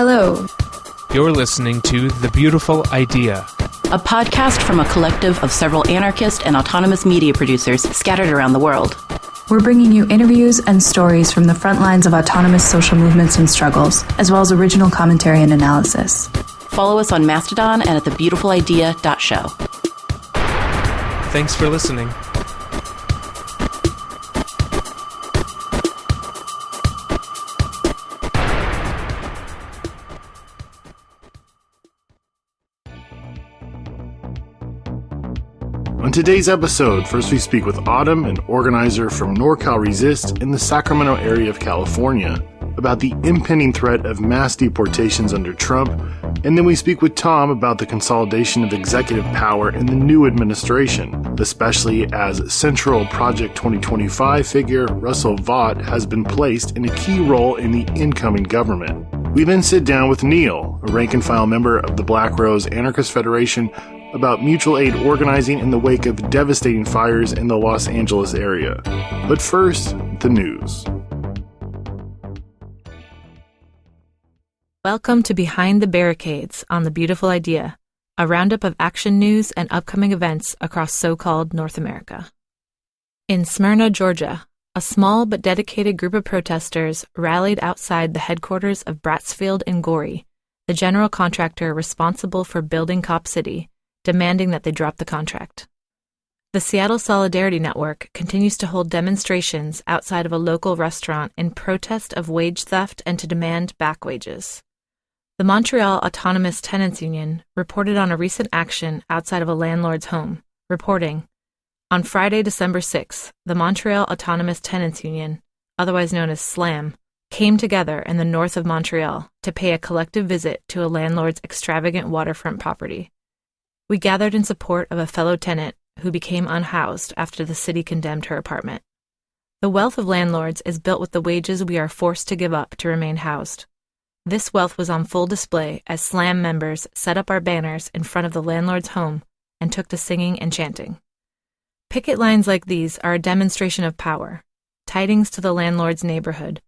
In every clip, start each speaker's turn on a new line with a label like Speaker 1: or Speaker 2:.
Speaker 1: Hello.
Speaker 2: You're listening to The Beautiful Idea,
Speaker 3: a podcast from a collective of several anarchist and autonomous media producers scattered around the world.
Speaker 1: We're bringing you interviews and stories from the front lines of autonomous social movements and struggles, as well as original commentary and analysis.
Speaker 3: Follow us on Mastodon and at thebeautifulidea.show.
Speaker 2: Thanks for listening.
Speaker 4: On today's episode, first we speak with Autumn, an organizer from NorCal Resist in the Sacramento area of California, about the impending threat of mass deportations under Trump, and then we speak with Tom about the consolidation of executive power in the new administration, especially as Central Project 2025 figure Russell Vought has been placed in a key role in the incoming government. We then sit down with Neil, a rank-and-file member of the Black Rose Anarchist Federation, about mutual aid organizing in the wake of devastating fires in the Los Angeles area. But first, the news.
Speaker 5: Welcome to Behind the Barricades on The Beautiful Idea, a roundup of action news and upcoming events across so-called North America. In Smyrna, Georgia, a small but dedicated group of protesters rallied outside the headquarters of Bratsfield & Gorey, the general contractor responsible for building Cop City, demanding that they drop the contract. The Seattle Solidarity Network continues to hold demonstrations outside of a local restaurant in protest of wage theft and to demand back wages. The Montreal Autonomous Tenants Union reported on a recent action outside of a landlord's home, reporting, on Friday, December 6th, the Montreal Autonomous Tenants Union, otherwise known as SLAM, came together in the north of Montreal to pay a collective visit to a landlord's extravagant waterfront property. We gathered in support of a fellow tenant who became unhoused after the city condemned her apartment. The wealth of landlords is built with the wages we are forced to give up to remain housed. This wealth was on full display as SLAM members set up our banners in front of the landlord's home and took to singing and chanting. Picket lines like these are a demonstration of power, tidings to the landlord's neighborhood,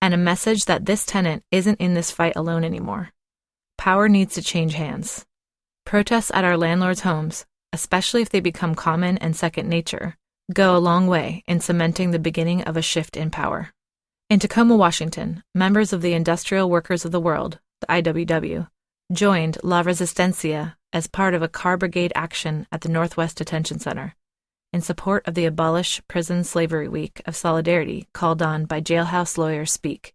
Speaker 5: and a message that this tenant isn't in this fight alone anymore. Power needs to change hands. Protests at our landlords' homes, especially if they become common and second nature, go a long way in cementing the beginning of a shift in power. In Tacoma, Washington, members of the Industrial Workers of the World, the IWW, joined La Resistencia as part of a car brigade action at the Northwest Detention Center, in support of the Abolish Prison Slavery Week of Solidarity called on by Jailhouse Lawyers Speak.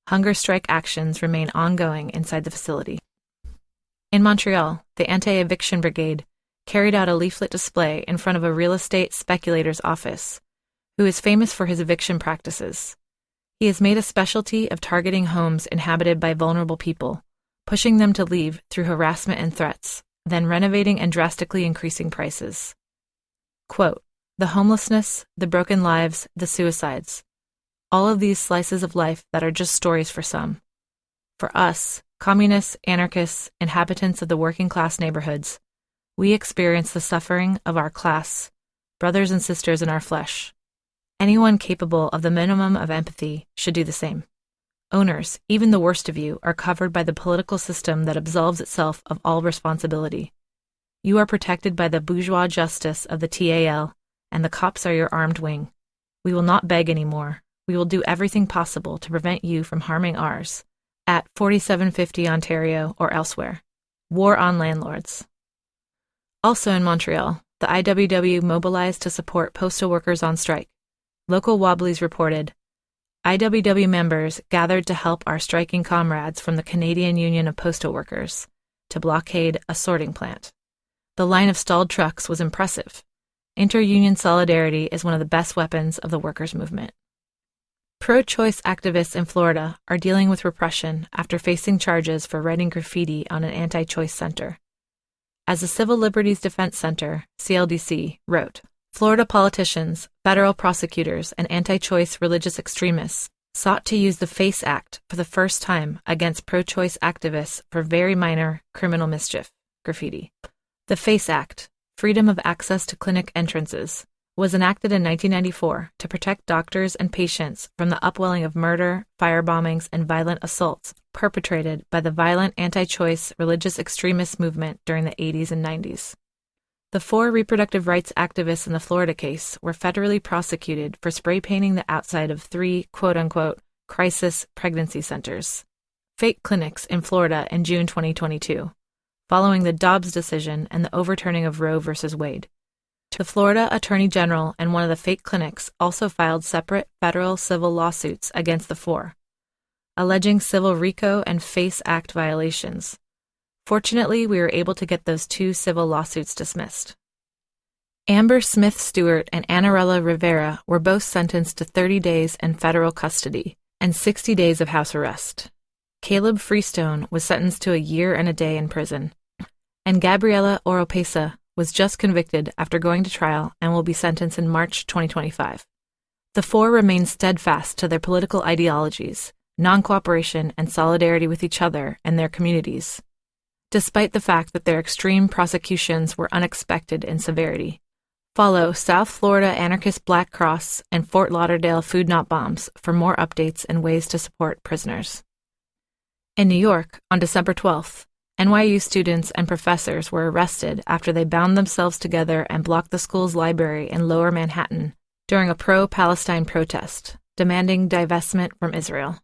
Speaker 5: Hunger strike actions remain ongoing inside the facility. In Montreal, the Anti-Eviction Brigade carried out a leaflet display in front of a real estate speculator's office, who is famous for his eviction practices. He has made a specialty of targeting homes inhabited by vulnerable people, pushing them to leave through harassment and threats, then renovating and drastically increasing prices. Quote, the homelessness, the broken lives, the suicides. All of these slices of life that are just stories for some. For us, communists, anarchists, inhabitants of the working class neighborhoods, we experience the suffering of our class, brothers and sisters in our flesh. Anyone capable of the minimum of empathy should do the same. Owners, even the worst of you, are covered by the political system that absolves itself of all responsibility. You are protected by the bourgeois justice of the TAL, and the cops are your armed wing. We will not beg anymore. We will do everything possible to prevent you from harming ours. At 4750 Ontario or elsewhere. War on Landlords. Also in Montreal, the IWW mobilized to support postal workers on strike. Local Wobblies reported, IWW members gathered to help our striking comrades from the Canadian Union of Postal Workers to blockade a sorting plant. The line of stalled trucks was impressive. Inter-union solidarity is one of the best weapons of the workers' movement. Pro-choice activists in Florida are dealing with repression after facing charges for writing graffiti on an anti-choice center. As the Civil Liberties Defense Center, CLDC, wrote, Florida politicians, federal prosecutors, and anti-choice religious extremists sought to use the FACE Act for the first time against pro-choice activists for very minor criminal mischief, graffiti. The FACE Act, Freedom of Access to Clinic Entrances, was enacted in 1994 to protect doctors and patients from the upwelling of murder, fire bombings, and violent assaults perpetrated by the violent anti-choice religious extremist movement during the 80s and 90s. The 4 reproductive rights activists in the Florida case were federally prosecuted for spray painting the outside of 3 quote-unquote crisis pregnancy centers, fake clinics in Florida in June 2022, following the Dobbs decision and the overturning of Roe v. Wade. The Florida Attorney General and one of the fake clinics also filed separate federal civil lawsuits against the 4, alleging civil RICO and FACE Act violations. Fortunately, we were able to get those 2 civil lawsuits dismissed. Amber Smith Stewart and Annarella Rivera were both sentenced to 30 days in federal custody and 60 days of house arrest. Caleb Freestone was sentenced to a year and a day in prison, and Gabriela Oropesa was just convicted after going to trial and will be sentenced in March 2025. The 4 remain steadfast to their political ideologies, non-cooperation, and solidarity with each other and their communities, despite the fact that their extreme prosecutions were unexpected in severity. Follow South Florida Anarchist Black Cross and Fort Lauderdale Food Not Bombs for more updates and ways to support prisoners. In New York, on December 12th, NYU students and professors were arrested after they bound themselves together and blocked the school's library in Lower Manhattan during a pro-Palestine protest, demanding divestment from Israel.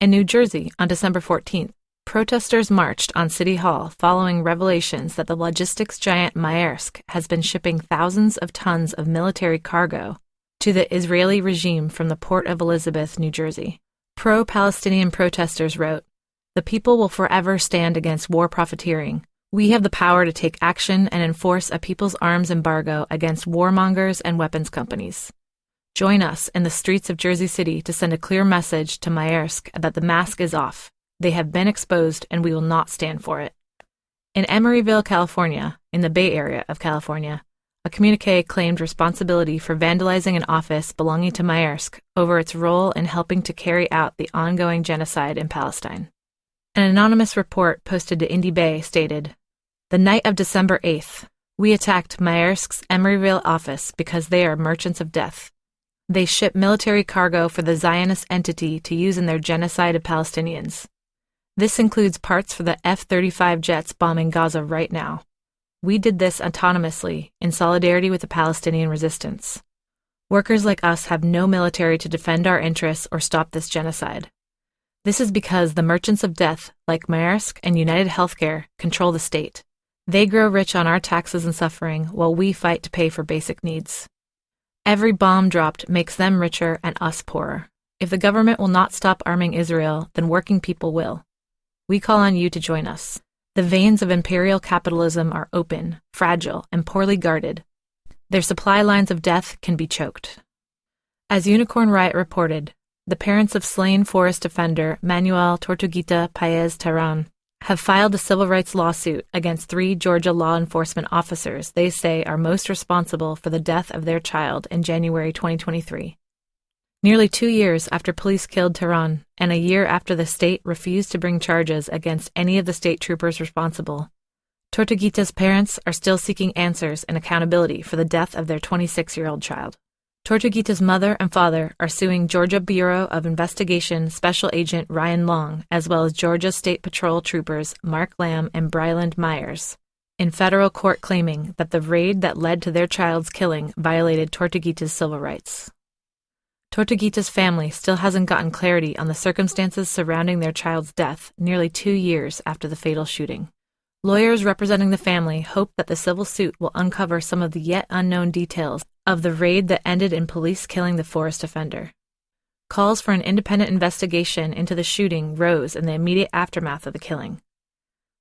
Speaker 5: In New Jersey, on December 14th, protesters marched on City Hall following revelations that the logistics giant Maersk has been shipping thousands of tons of military cargo to the Israeli regime from the Port of Elizabeth, New Jersey. Pro-Palestinian protesters wrote, "The people will forever stand against war profiteering. We have the power to take action and enforce a people's arms embargo against warmongers and weapons companies. Join us in the streets of Jersey City to send a clear message to Maersk that the mask is off. They have been exposed and we will not stand for it." In Emeryville, California, in the Bay Area of California, a communique claimed responsibility for vandalizing an office belonging to Maersk over its role in helping to carry out the ongoing genocide in Palestine. An anonymous report posted to Indy Bay stated, "The night of December 8th, we attacked Maersk's Emeryville office because they are merchants of death. They ship military cargo for the Zionist entity to use in their genocide of Palestinians. This includes parts for the F-35 jets bombing Gaza right now. We did this autonomously, in solidarity with the Palestinian resistance. Workers like us have no military to defend our interests or stop this genocide. This is because the merchants of death, like Maersk and United Healthcare, control the state. They grow rich on our taxes and suffering while we fight to pay for basic needs. Every bomb dropped makes them richer and us poorer. If the government will not stop arming Israel, then working people will. We call on you to join us. The veins of imperial capitalism are open, fragile, and poorly guarded. Their supply lines of death can be choked." As Unicorn Riot reported, the parents of slain forest defender Manuel Tortuguita Paez Terán have filed a civil rights lawsuit against 3 Georgia law enforcement officers they say are most responsible for the death of their child in January 2023. Nearly 2 years after police killed Terán, and a year after the state refused to bring charges against any of the state troopers responsible, Tortuguita's parents are still seeking answers and accountability for the death of their 26-year-old child. Tortuguita's mother and father are suing Georgia Bureau of Investigation Special Agent Ryan Long, as well as Georgia State Patrol troopers Mark Lamb and Bryland Myers, in federal court claiming that the raid that led to their child's killing violated Tortuguita's civil rights. Tortuguita's family still hasn't gotten clarity on the circumstances surrounding their child's death nearly 2 years after the fatal shooting. Lawyers representing the family hope that the civil suit will uncover some of the yet unknown details of the raid that ended in police killing the forest offender. Calls for an independent investigation into the shooting rose in the immediate aftermath of the killing.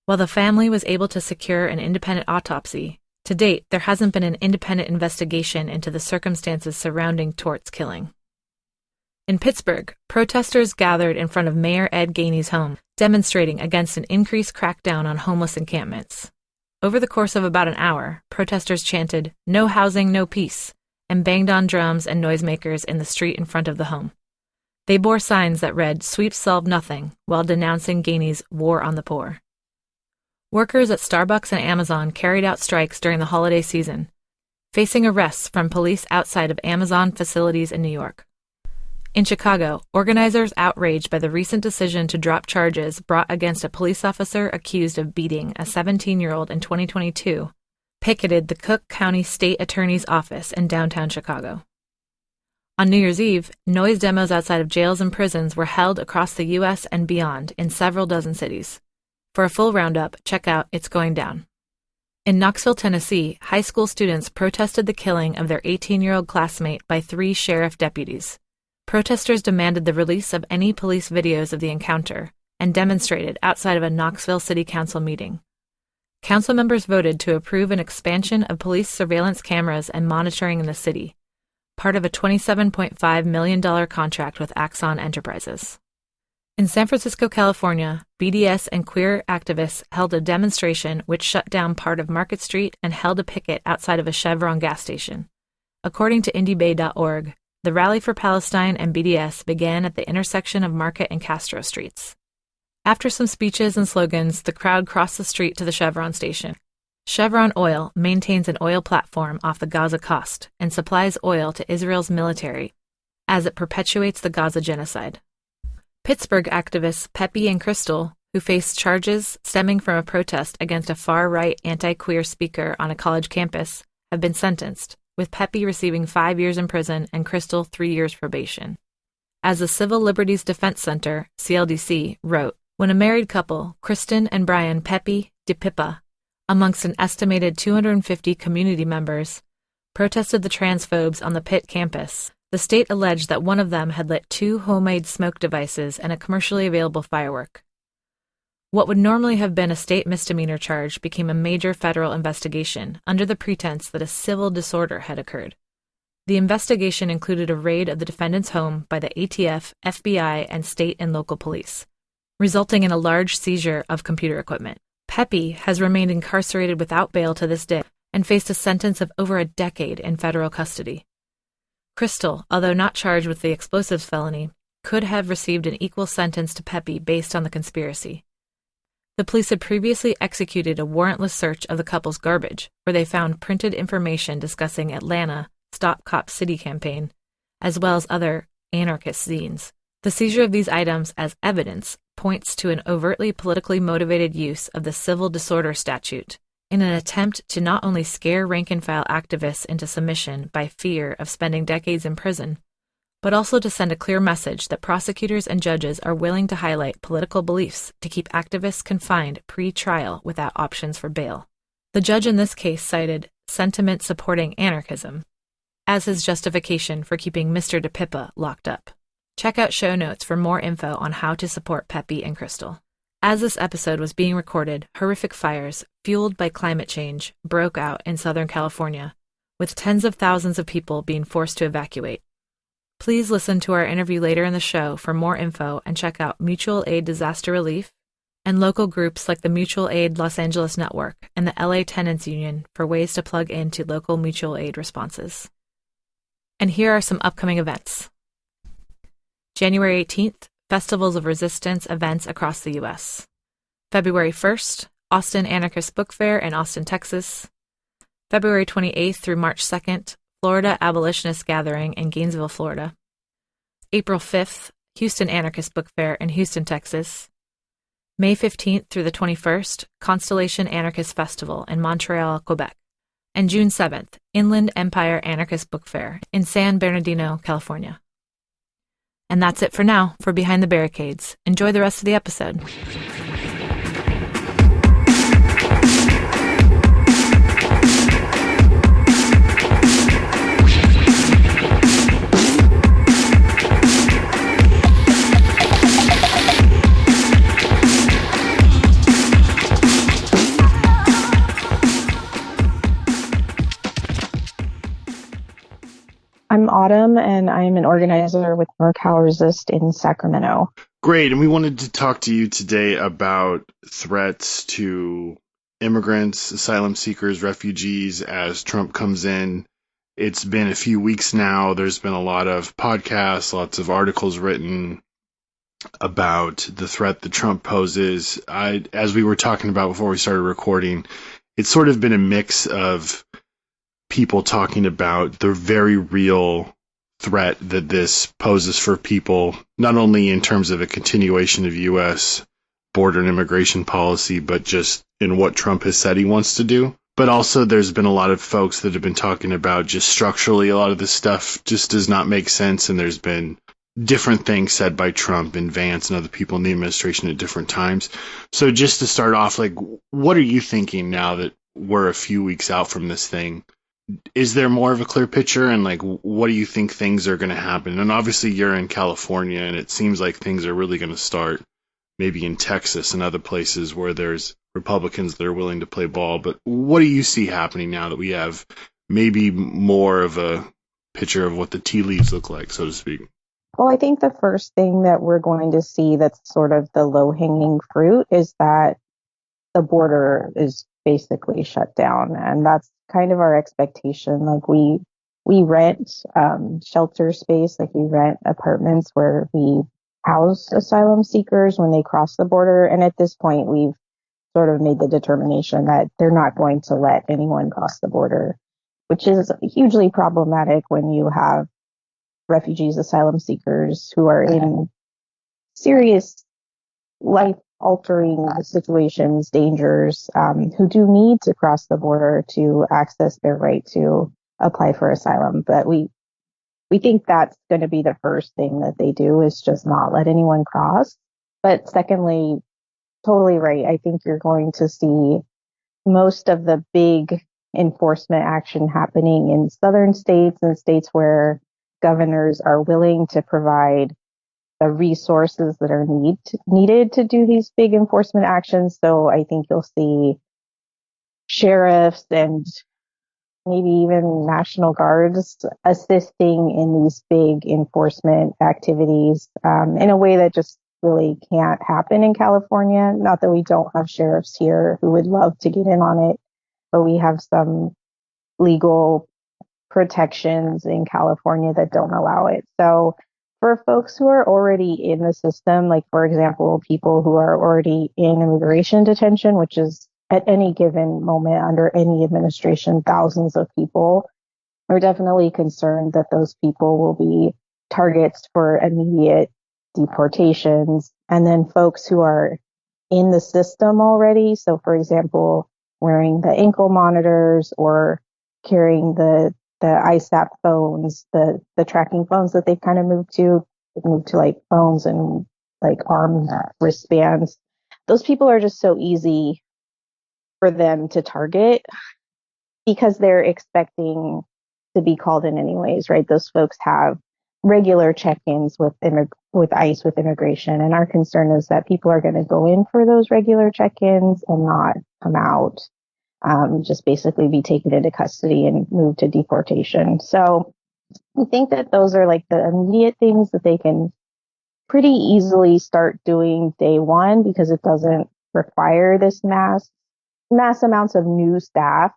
Speaker 5: While the family was able to secure an independent autopsy, to date there hasn't been an independent investigation into the circumstances surrounding Tort's killing. In Pittsburgh, protesters gathered in front of Mayor Ed Gainey's home, demonstrating against an increased crackdown on homeless encampments. Over the course of about an hour, protesters chanted, "No housing, no peace," and banged on drums and noisemakers in the street in front of the home. They bore signs that read, "Sweeps solve nothing," while denouncing Gainey's war on the poor. Workers at Starbucks and Amazon carried out strikes during the holiday season, facing arrests from police outside of Amazon facilities in New York. In Chicago, organizers outraged by the recent decision to drop charges brought against a police officer accused of beating a 17-year-old in 2022 picketed the Cook County State Attorney's Office in downtown Chicago. On New Year's Eve, noise demos outside of jails and prisons were held across the U.S. and beyond in several dozen cities. For a full roundup, check out It's Going Down. In Knoxville, Tennessee, high school students protested the killing of their 18-year-old classmate by 3 sheriff deputies. Protesters demanded the release of any police videos of the encounter and demonstrated outside of a Knoxville City Council meeting. Council members voted to approve an expansion of police surveillance cameras and monitoring in the city, part of a $27.5 million contract with Axon Enterprises. In San Francisco, California, BDS and queer activists held a demonstration which shut down part of Market Street and held a picket outside of a Chevron gas station. According to IndieBay.org, the Rally for Palestine and BDS began at the intersection of Market and Castro Streets. After some speeches and slogans, the crowd crossed the street to the Chevron station. Chevron Oil maintains an oil platform off the Gaza coast and supplies oil to Israel's military as it perpetuates the Gaza genocide. Pittsburgh activists Pepe and Crystal, who faced charges stemming from a protest against a far-right anti-queer speaker on a college campus, have been sentenced, with Pepe receiving 5 years in prison and Crystal 3 years probation. As the Civil Liberties Defense Center, CLDC, wrote, when a married couple, Kristen and Brian Pepe de Pippa, amongst an estimated 250 community members, protested the transphobes on the Pitt campus, the state alleged that one of them had lit 2 homemade smoke devices and a commercially available firework. What would normally have been a state misdemeanor charge became a major federal investigation under the pretense that a civil disorder had occurred. The investigation included a raid of the defendant's home by the ATF, FBI, and state and local police, resulting in a large seizure of computer equipment. Pepe has remained incarcerated without bail to this day and faced a sentence of over a decade in federal custody. Crystal, although not charged with the explosives felony, could have received an equal sentence to Pepe based on the conspiracy. The police had previously executed a warrantless search of the couple's garbage, where they found printed information discussing Atlanta Stop Cop City campaign, as well as other anarchist zines. The seizure of these items as evidence points to an overtly politically motivated use of the civil disorder statute in an attempt to not only scare rank-and-file activists into submission by fear of spending decades in prison, but also to send a clear message that prosecutors and judges are willing to highlight political beliefs to keep activists confined pre-trial without options for bail. The judge in this case cited sentiment supporting anarchism as his justification for keeping Mr. De Pippa locked up. Check out show notes for more info on how to support Pepe and Crystal. As this episode was being recorded, horrific fires, fueled by climate change, broke out in Southern California, with tens of thousands of people being forced to evacuate. Please listen to our interview later in the show for more info and check out Mutual Aid Disaster Relief and local groups like the Mutual Aid Los Angeles Network and the LA Tenants Union for ways to plug into local mutual aid responses. And here are some upcoming events. January 18th, Festivals of Resistance events across the U.S. February 1st, Austin Anarchist Book Fair in Austin, Texas. February 28th through March 2nd, Florida Abolitionist Gathering in Gainesville, Florida. April 5th, Houston Anarchist Book Fair in Houston, Texas. May 15th through the 21st, Consolidation Anarchist Festival in Montreal, Quebec. And June 7th, Inland Empire Anarchist Book Fair in San Bernardino, California. And that's it for now for Behind the Barricades. Enjoy the rest of the episode.
Speaker 6: I'm Autumn, and I'm an organizer with NorCal Resist in Sacramento.
Speaker 4: Great, and we wanted to talk to you today about threats to immigrants, asylum seekers, refugees as Trump comes in. It's been a few weeks now. There's been a lot of podcasts, lots of articles written about the threat that Trump poses. As we were talking about before we started recording, it's sort of been a mix of people talking about the very real threat that this poses for people, not only in terms of a continuation of U.S. border and immigration policy, but just in what Trump has said he wants to do. But also there's been a lot of folks that have been talking about just structurally a lot of this stuff just does not make sense, and there's been different things said by Trump and Vance and other people in the administration at different times. So just to start off, like, what are you thinking now that we're a few weeks out from this thing? Is there more of a clear picture, and like, what do you think things are going to happen? And obviously you're in California, and it seems like things are really going to start maybe in Texas and other places where there's Republicans that are willing to play ball. But what do you see happening now that we have maybe more of a picture of what the tea leaves look like, so to speak?
Speaker 6: Well, I think the first thing that we're going to see that's sort of the low-hanging fruit is that the border is basically shut down. And that's kind of our expectation. Like we rent shelter space, like we rent apartments where we house asylum seekers when they cross the border. And at this point, we've sort of made the determination that they're not going to let anyone cross the border, which is hugely problematic when you have refugees, asylum seekers who are in serious life-altering situations, dangers, who do need to cross the border to access their right to apply for asylum. But we think that's going to be the first thing that they do, is just not let anyone cross. But secondly, totally right. I think you're going to see most of the big enforcement action happening in southern states and states where governors are willing to provide the resources that are needed to do these big enforcement actions. So I think you'll see sheriffs and maybe even National Guards assisting in these big enforcement activities in a way that just really can't happen in California. Not that we don't have sheriffs here who would love to get in on it, but we have some legal protections in California that don't allow it. So for folks who are already in the system, like, for example, people who are already in immigration detention, which is at any given moment under any administration, thousands of people, are definitely concerned that those people will be targets for immediate deportations. And then folks who are in the system already, so for example, wearing the ankle monitors or carrying the ISAP phones, the tracking phones that they've kind of moved to like phones and like arm wristbands. Those people are just so easy for them to target because they're expecting to be called in anyways, right? Those folks have regular check-ins with ICE, with immigration. And our concern is that people are going to go in for those regular check-ins and not come out. Just basically be taken into custody and moved to deportation. So we think that those are like the immediate things that they can pretty easily start doing day one, because it doesn't require this mass amounts of new staff.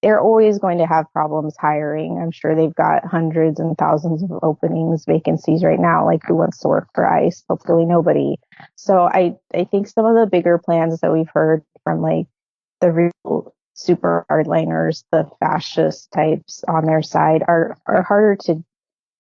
Speaker 6: They're always going to have problems hiring. I'm sure they've got hundreds and thousands of openings, vacancies right now. Like, who wants to work for ICE? Hopefully nobody. So I think some of the bigger plans that we've heard from like the real super hardliners, the fascist types on their side are harder to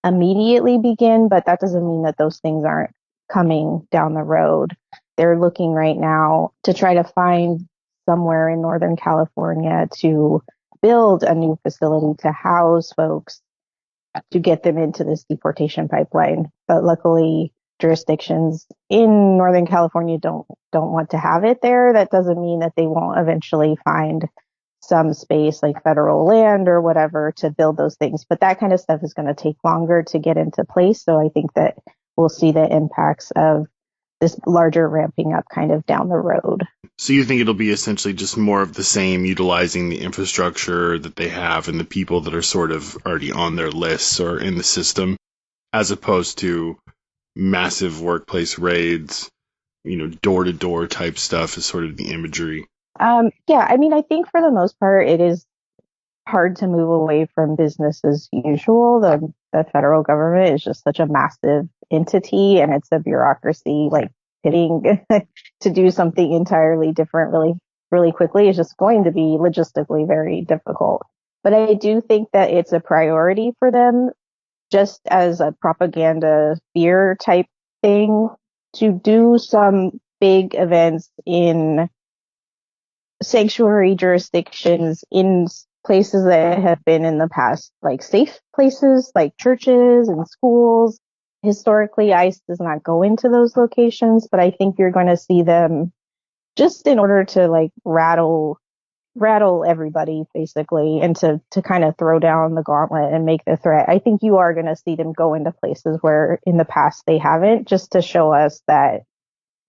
Speaker 6: immediately begin, but that doesn't mean that those things aren't coming down the road. They're looking right now to try to find somewhere in Northern California to build a new facility to house folks, to get them into this deportation pipeline. But luckily, jurisdictions in Northern California don't want to have it there. That doesn't mean that they won't eventually find some space like federal land or whatever to build those things. But that kind of stuff is going to take longer to get into place. So I think that we'll see the impacts of this larger ramping up kind of down the road.
Speaker 4: So you think it'll be essentially just more of the same, utilizing the infrastructure that they have and the people that are sort of already on their lists or in the system, as opposed to massive workplace raids, door-to-door type stuff is sort of the imagery.
Speaker 6: Yeah, I mean, I think for the most part, it is hard to move away from business as usual. The federal government is just such a massive entity, and it's a bureaucracy. Like, hitting to do something entirely different really, really quickly is just going to be logistically very difficult. But I do think that it's a priority for them just as a propaganda fear type thing, to do some big events in sanctuary jurisdictions, in places that have been in the past like safe places like churches and schools. Historically, ICE does not go into those locations, but I think you're going to see them just in order to like rattle everybody basically, and to kind of throw down the gauntlet and make the threat. I think you are going to see them go into places where in the past they haven't, just to show us that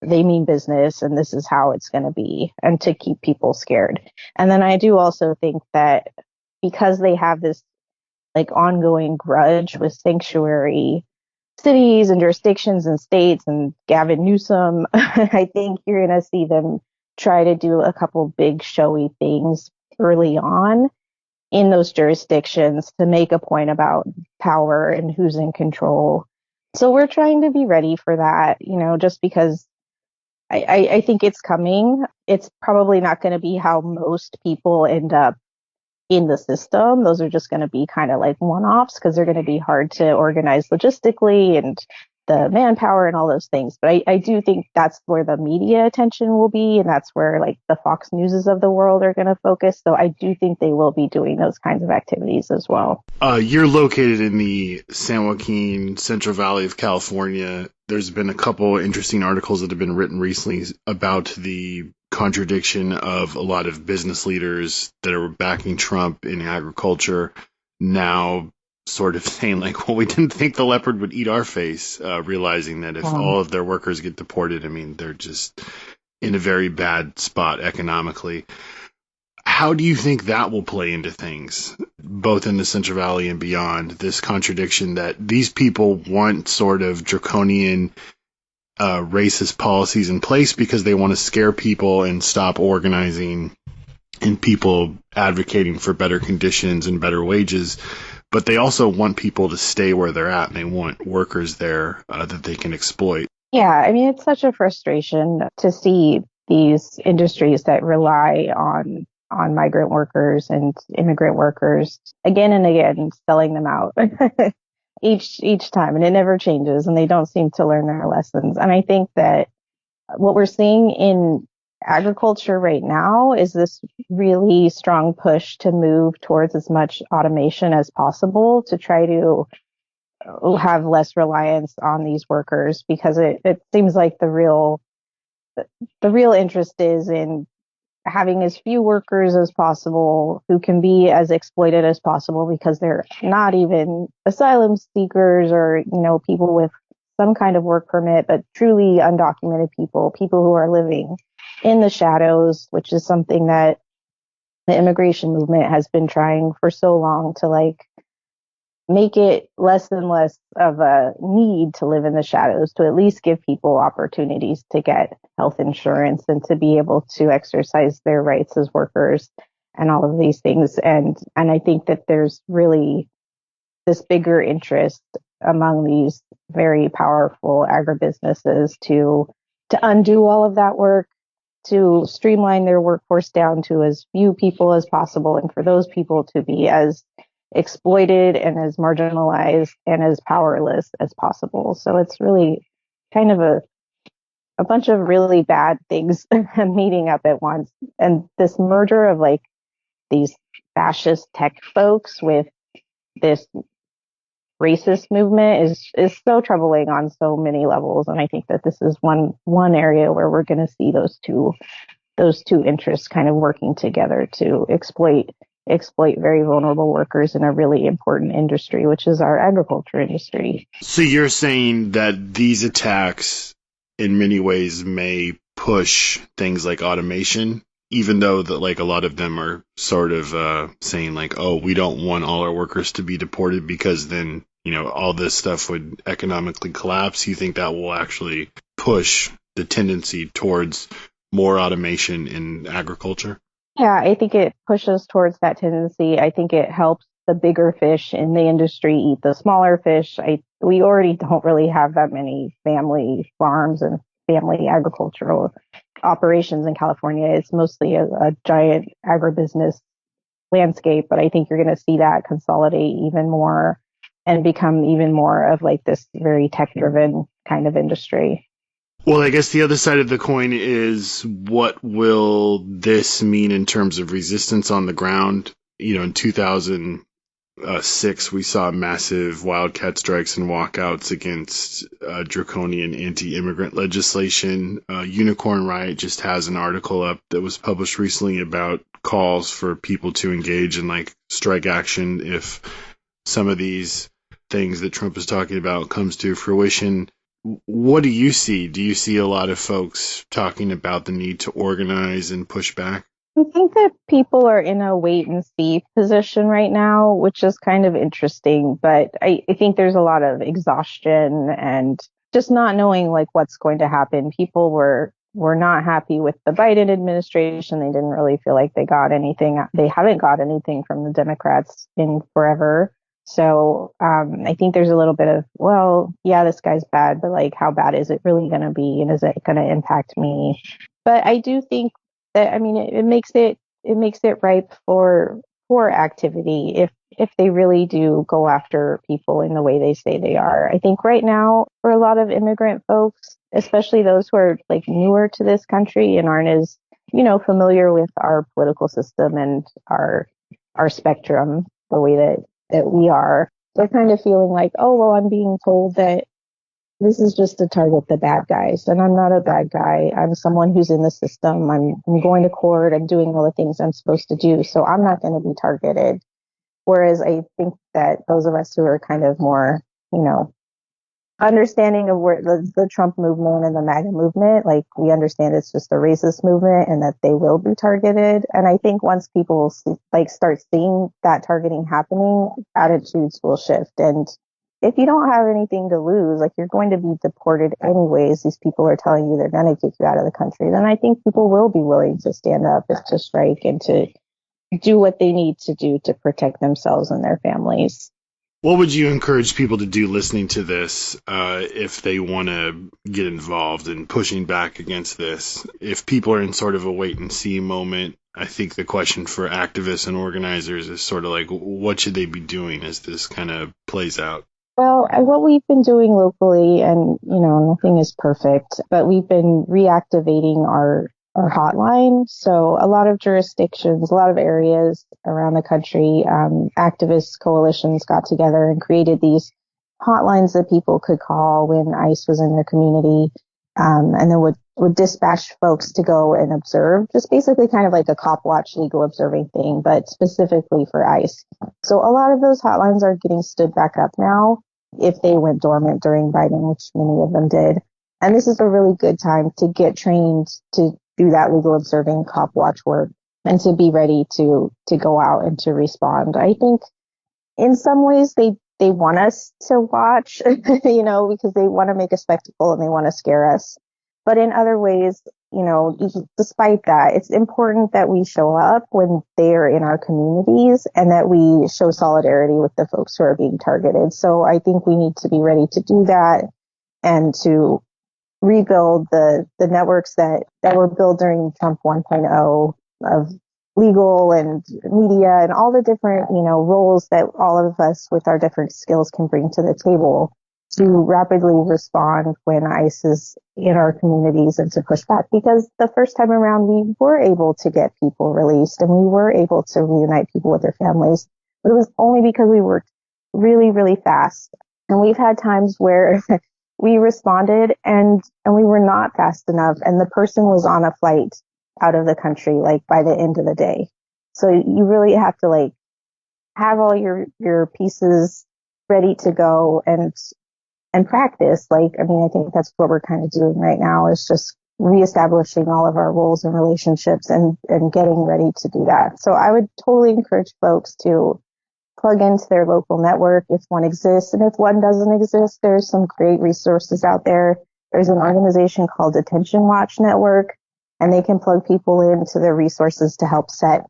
Speaker 6: they mean business and this is how it's going to be, and to keep people scared. And then I do also think that because they have this like ongoing grudge with sanctuary cities and jurisdictions and states and Gavin Newsom, I think you're going to see them try to do a couple big showy things early on in those jurisdictions to make a point about power and who's in control. So we're trying to be ready for that, just because I think it's coming. It's probably not going to be how most people end up in the system. Those are just going to be kind of like one-offs because they're going to be hard to organize logistically and the manpower and all those things. But I do think that's where the media attention will be, and that's where like the Fox Newses of the world are going to focus. So I do think they will be doing those kinds of activities as well.
Speaker 4: You're located in the San Joaquin Central Valley of California. There's been a couple interesting articles that have been written recently about the contradiction of a lot of business leaders that are backing Trump in agriculture now sort of saying like, well, we didn't think the leopard would eat our face, realizing that if all of their workers get deported, I mean, they're just in a very bad spot economically. How do you think that will play into things, both in the Central Valley and beyond, this contradiction that these people want sort of draconian racist policies in place because they want to scare people and stop organizing and people advocating for better conditions and better wages, but they also want people to stay where they're at and they want workers there that they can exploit.
Speaker 6: Yeah, I mean, it's such a frustration to see these industries that rely on migrant workers and immigrant workers again and again, selling them out each time, and it never changes, and they don't seem to learn their lessons. And I think that what we're seeing in agriculture right now is this really strong push to move towards as much automation as possible to try to have less reliance on these workers, because it seems like the real interest is in having as few workers as possible who can be as exploited as possible, because they're not even asylum seekers or, people with some kind of work permit, but truly undocumented people who are living in the shadows, which is something that the immigration movement has been trying for so long to like make it less and less of a need to live in the shadows, to at least give people opportunities to get health insurance and to be able to exercise their rights as workers and all of these things. And I think that there's really this bigger interest among these very powerful agribusinesses to undo all of that work, to streamline their workforce down to as few people as possible, and for those people to be as exploited and as marginalized and as powerless as possible. So it's really kind of a bunch of really bad things meeting up at once. And this merger of like these fascist tech folks with this racist movement is so troubling on so many levels. And I think that this is one area where we're going to see those two interests kind of working together to exploit very vulnerable workers in a really important industry, which is our agriculture industry.
Speaker 4: So you're saying that these attacks in many ways may push things like automation, even though that like a lot of them are sort of saying like, oh, we don't want all our workers to be deported because then, all this stuff would economically collapse. You think that will actually push the tendency towards more automation in agriculture?
Speaker 6: Yeah, I think it pushes towards that tendency. I think it helps the bigger fish in the industry eat the smaller fish. We already don't really have that many family farms and family agricultural operations in California. It's mostly a giant agribusiness landscape, but I think you're going to see that consolidate even more. and become even more of like this very tech-driven kind of industry.
Speaker 4: Well, I guess the other side of the coin is, what will this mean in terms of resistance on the ground? In 2006, we saw massive wildcat strikes and walkouts against draconian anti-immigrant legislation. Unicorn Riot just has an article up that was published recently about calls for people to engage in like strike action if some of these things that Trump is talking about comes to fruition. What do you see? Do you see a lot of folks talking about the need to organize and push back?
Speaker 6: I think that people are in a wait and see position right now, which is kind of interesting. But I think there's a lot of exhaustion and just not knowing like what's going to happen. People were not happy with the Biden administration. They didn't really feel like they got anything. They haven't got anything from the Democrats in forever. So I think there's a little bit of, well, yeah, this guy's bad, but like, how bad is it really going to be? And is it going to impact me? But I do think that, I mean, it makes it ripe for activity if they really do go after people in the way they say they are. I think right now, for a lot of immigrant folks, especially those who are like newer to this country and aren't as, familiar with our political system and our spectrum the way that we are, they're kind of feeling like, oh, well, I'm being told that this is just to target the bad guys. And I'm not a bad guy. I'm someone who's in the system. I'm going to court. I'm doing all the things I'm supposed to do. So I'm not going to be targeted. Whereas I think that those of us who are kind of more, understanding of where the Trump movement and the MAGA movement, like we understand it's just a racist movement and that they will be targeted. And I think once people start seeing that targeting happening, attitudes will shift. And if you don't have anything to lose, like you're going to be deported anyways, these people are telling you they're going to kick you out of the country, then I think people will be willing to stand up and to strike and to do what they need to do to protect themselves and their families.
Speaker 4: What would you encourage people to do listening to this if they want to get involved in pushing back against this? If people are in sort of a wait and see moment, I think the question for activists and organizers is sort of like, what should they be doing as this kind of plays out?
Speaker 6: Well, what we've been doing locally, and, nothing is perfect, but we've been reactivating our hotline. So a lot of jurisdictions, a lot of areas around the country, activist coalitions got together and created these hotlines that people could call when ICE was in their community, and then would dispatch folks to go and observe, just basically kind of like a cop watch legal observing thing, but specifically for ICE. So a lot of those hotlines are getting stood back up now if they went dormant during Biden, which many of them did. And this is a really good time to get trained to do that legal observing cop watch work and to be ready to go out and to respond. I think in some ways they want us to watch, because they want to make a spectacle and they want to scare us. But in other ways, despite that, it's important that we show up when they are in our communities and that we show solidarity with the folks who are being targeted. So I think we need to be ready to do that and to rebuild the networks that were built during Trump 1.0 of legal and media and all the different, roles that all of us with our different skills can bring to the table to rapidly respond when ICE is in our communities and to push back. Because the first time around, we were able to get people released and we were able to reunite people with their families. But it was only because we worked really, really fast. And we've had times where we responded and we were not fast enough. And the person was on a flight out of the country, like by the end of the day. So you really have to have all your pieces ready to go and practice. I think that's what we're kind of doing right now, is just reestablishing all of our roles and relationships and getting ready to do that. So I would totally encourage folks to plug into their local network if one exists. And if one doesn't exist, there's some great resources out there. There's an organization called Detention Watch Network, and they can plug people into their resources to help set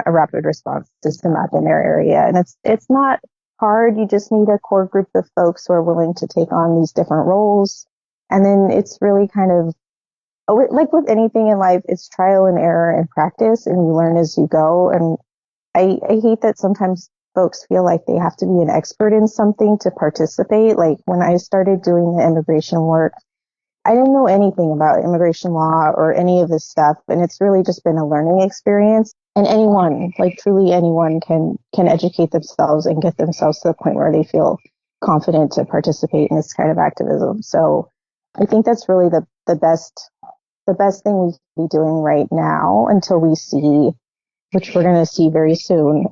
Speaker 6: a rapid response system up in their area. And it's not hard. You just need a core group of folks who are willing to take on these different roles. And then it's really kind of like with anything in life, it's trial and error and practice, and you learn as you go. And I hate that sometimes folks feel like they have to be an expert in something to participate. Like when I started doing the immigration work, I didn't know anything about immigration law or any of this stuff. And it's really just been a learning experience. And anyone, like truly anyone can educate themselves and get themselves to the point where they feel confident to participate in this kind of activism. So I think that's really the best thing we can be doing right now until we see, which we're going to see very soon,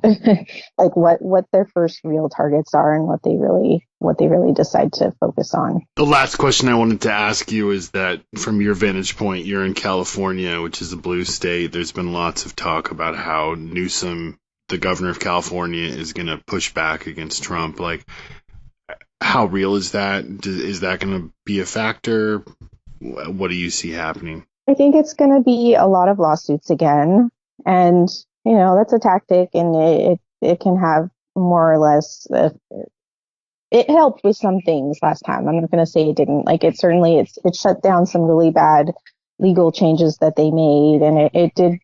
Speaker 6: like what their first real targets are and what they really decide to focus on.
Speaker 4: The last question I wanted to ask you is that from your vantage point, you're in California, which is a blue state. There's been lots of talk about how Newsom, the governor of California, is going to push back against Trump. Like, how real is that? Is that going to be a factor? What do you see happening?
Speaker 6: I think it's going to be a lot of lawsuits again. And, you know, that's a tactic, and it can have more or less, it helped with some things last time. I'm not going to say it didn't. Like, it shut down some really bad legal changes that they made, and it did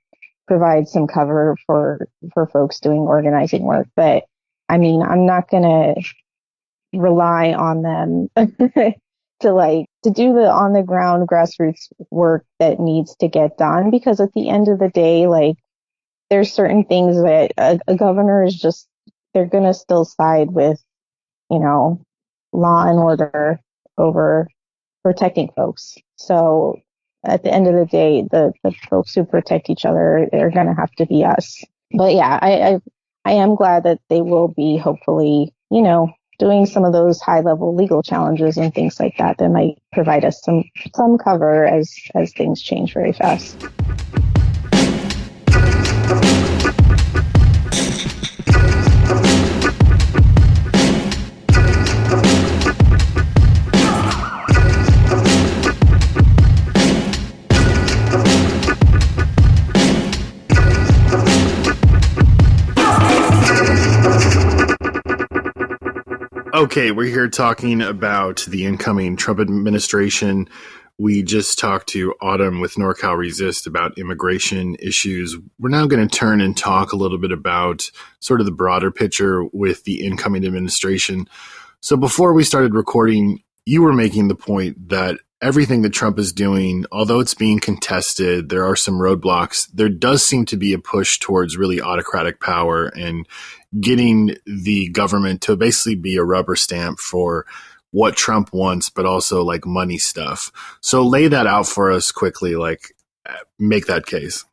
Speaker 6: provide some cover for folks doing organizing work. But, I mean, I'm not going to rely on them to do the on the ground grassroots work that needs to get done, because at the end of the day, like, there's certain things that a governor is just, they're going to still side with, you know, law and order over protecting folks. So at the end of the day, the folks who protect each other are going to have to be us. But yeah, I am glad that they will be hopefully, you know, doing some of those high level legal challenges and things like that might provide us some cover as things change very fast.
Speaker 4: Okay, we're here talking about the incoming Trump administration. We just talked to Autumn with NorCal Resist about immigration issues. We're now going to turn and talk a little bit about sort of the broader picture with the incoming administration. So before we started recording, you were making the point that everything that Trump is doing, although it's being contested, there are some roadblocks. There does seem to be a push towards really autocratic power and getting the government to basically be a rubber stamp for what Trump wants, but also like money stuff. So lay that out for us quickly, like make that case.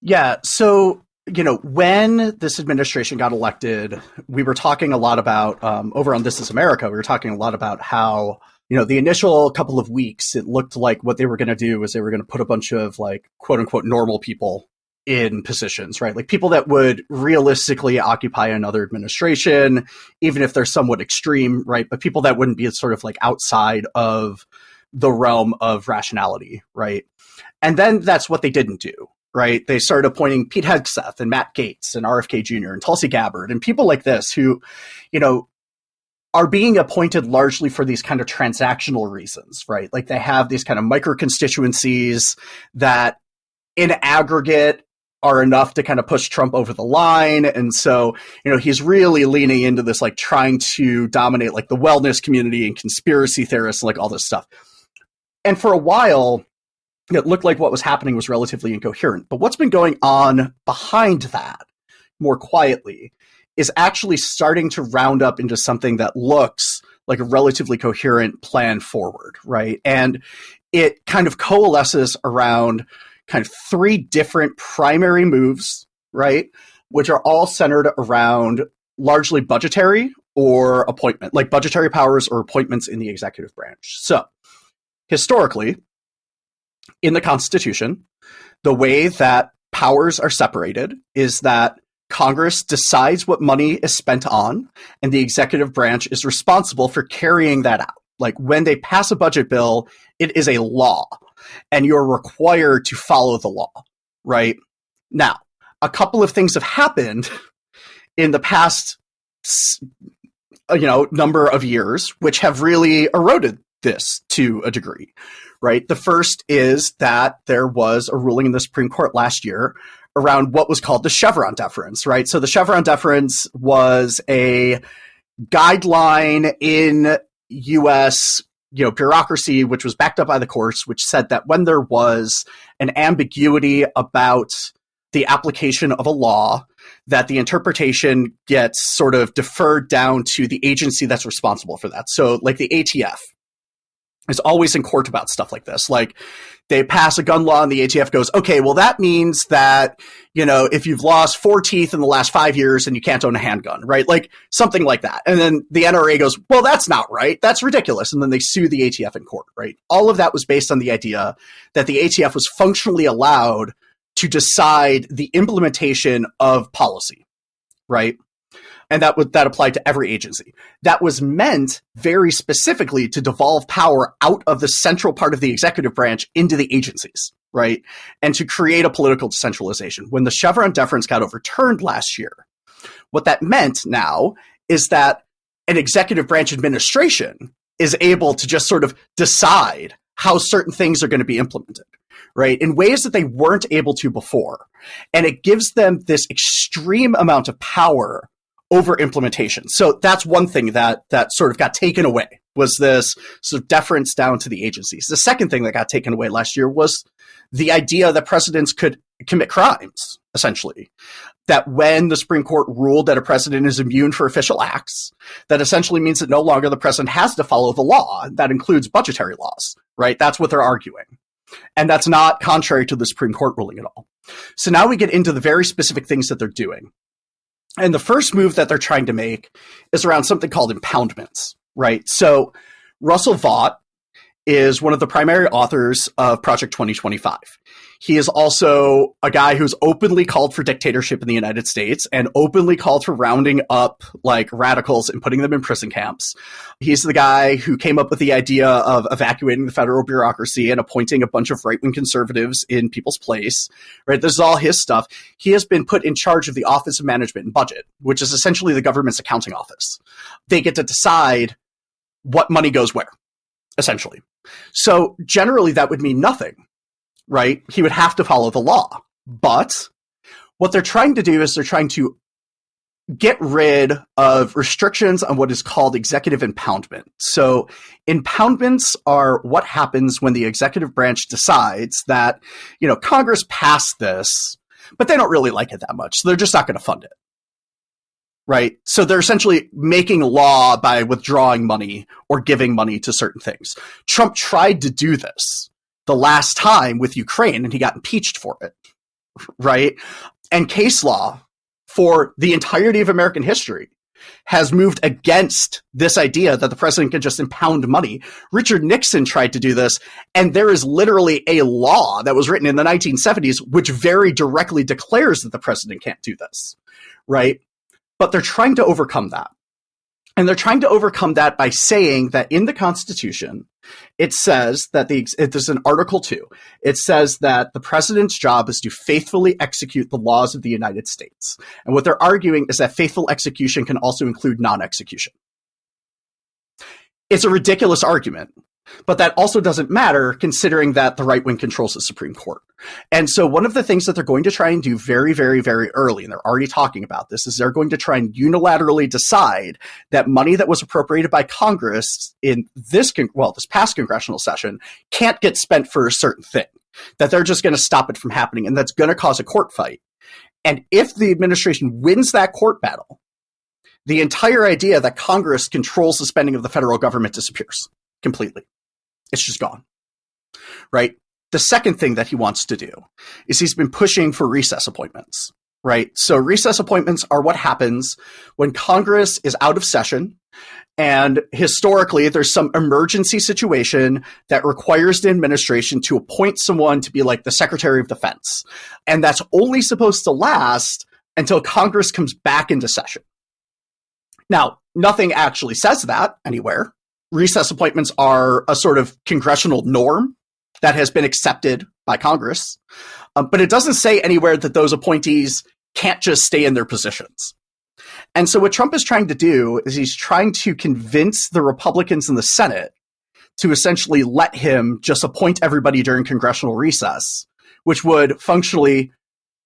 Speaker 7: Yeah. So, you know, when this administration got elected, we were talking a lot about, over on This Is America, we were talking a lot about how, you know, the initial couple of weeks, it looked like what they were going to do was they were going to put a bunch of like, quote unquote, normal people in positions, right? Like people that would realistically occupy another administration, even if they're somewhat extreme, right? But people that wouldn't be sort of like outside of the realm of rationality, right? And then that's what they didn't do, right? They started appointing Pete Hegseth and Matt Gaetz and RFK Jr. and Tulsi Gabbard and people like this who, you know, are being appointed largely for these kind of transactional reasons, right? Like they have these kind of micro constituencies that in aggregate are enough to kind of push Trump over the line. And so, you know, he's really leaning into this, like trying to dominate like the wellness community and conspiracy theorists, and like all this stuff. And for a while, it looked like what was happening was relatively incoherent. But what's been going on behind that more quietly is actually starting to round up into something that looks like a relatively coherent plan forward, right? And it kind of coalesces around kind of three different primary moves, right? Which are all centered around largely budgetary or appointment, like budgetary powers or appointments in the executive branch. So historically, in the Constitution, the way that powers are separated is that Congress decides what money is spent on, and the executive branch is responsible for carrying that out. Like when they pass a budget bill, it is a law, and you're required to follow the law, right? Now, a couple of things have happened in the past, number of years, which have really eroded this to a degree, right? The first is that there was a ruling in the Supreme Court last year around what was called the Chevron deference, right? So the Chevron deference was a guideline in U.S. Bureaucracy, which was backed up by the courts, which said that when there was an ambiguity about the application of a law, that the interpretation gets sort of deferred down to the agency that's responsible for that. So like the ATF is always in court about stuff like this. Like they pass a gun law and the ATF goes, okay, well, that means that, if you've lost 4 teeth in the last 5 years and you can't own a handgun, right? Like something like that. And then the NRA goes, well, that's not right. That's ridiculous. And then they sue the ATF in court, right? All of that was based on the idea that the ATF was functionally allowed to decide the implementation of policy, right? And that applied to every agency. That was meant very specifically to devolve power out of the central part of the executive branch into the agencies, right? And to create a political decentralization. When the Chevron deference got overturned last year, what that meant now is that an executive branch administration is able to just sort of decide how certain things are going to be implemented, right? In ways that they weren't able to before. And it gives them this extreme amount of power over implementation. So that's one thing that sort of got taken away, was this sort of deference down to the agencies. The second thing that got taken away last year was the idea that presidents could commit crimes, essentially. That when the Supreme Court ruled that a president is immune for official acts, that essentially means that no longer the president has to follow the law. That includes budgetary laws, right? That's what they're arguing. And that's not contrary to the Supreme Court ruling at all. So now we get into the very specific things that they're doing. And the first move that they're trying to make is around something called impoundments, right? So Russell Vought is one of the primary authors of Project 2025. He is also a guy who's openly called for dictatorship in the United States and openly called for rounding up like radicals and putting them in prison camps. He's the guy who came up with the idea of evacuating the federal bureaucracy and appointing a bunch of right-wing conservatives in people's place, right? This is all his stuff. He has been put in charge of the Office of Management and Budget, which is essentially the government's accounting office. They get to decide what money goes where, essentially. So generally that would mean nothing. Right? He would have to follow the law. But what they're trying to do is they're trying to get rid of restrictions on what is called executive impoundment. So impoundments are what happens when the executive branch decides that, Congress passed this, but they don't really like it that much. So they're just not going to fund it. Right? So they're essentially making law by withdrawing money or giving money to certain things. Trump tried to do this the last time with Ukraine, and he got impeached for it, right? And case law for the entirety of American history has moved against this idea that the president can just impound money. Richard Nixon tried to do this, and there is literally a law that was written in the 1970s which very directly declares that the president can't do this, right? But they're trying to overcome that. And they're trying to overcome that by saying that in the Constitution, it says that there's an Article 2. It says that the president's job is to faithfully execute the laws of the United States. And what they're arguing is that faithful execution can also include non-execution. It's a ridiculous argument, but that also doesn't matter considering that the right wing controls the Supreme Court. And so one of the things that they're going to try and do very, very, very early, and they're already talking about this, is they're going to try and unilaterally decide that money that was appropriated by Congress in this past congressional session can't get spent for a certain thing, that they're just going to stop it from happening. And that's going to cause a court fight. And if the administration wins that court battle, the entire idea that Congress controls the spending of the federal government disappears completely. It's just gone, right? The second thing that he wants to do is he's been pushing for recess appointments, right? So recess appointments are what happens when Congress is out of session, and historically there's some emergency situation that requires the administration to appoint someone to be like the Secretary of Defense. And that's only supposed to last until Congress comes back into session. Now, nothing actually says that anywhere. Recess appointments are a sort of congressional norm that has been accepted by Congress. But it doesn't say anywhere that those appointees can't just stay in their positions. And so what Trump is trying to do is he's trying to convince the Republicans in the Senate to essentially let him just appoint everybody during congressional recess, which would functionally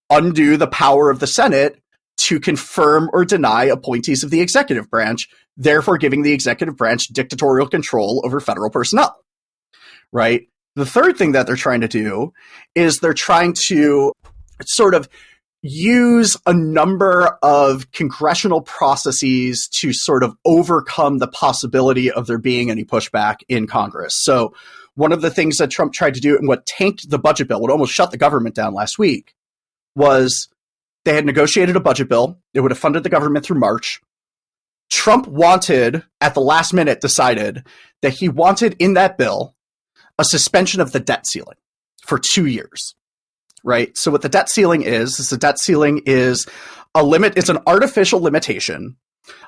Speaker 7: undo the power of the Senate to confirm or deny appointees of the executive branch, therefore giving the executive branch dictatorial control over federal personnel, right? The third thing that they're trying to do is they're trying to sort of use a number of congressional processes to sort of overcome the possibility of there being any pushback in Congress. So one of the things that Trump tried to do and what tanked the budget bill, what almost shut the government down last week, was they had negotiated a budget bill. It would have funded the government through March. Trump wanted, at the last minute, decided that he wanted in that bill a suspension of the debt ceiling for 2 years. Right. So what the debt ceiling is a limit. It's an artificial limitation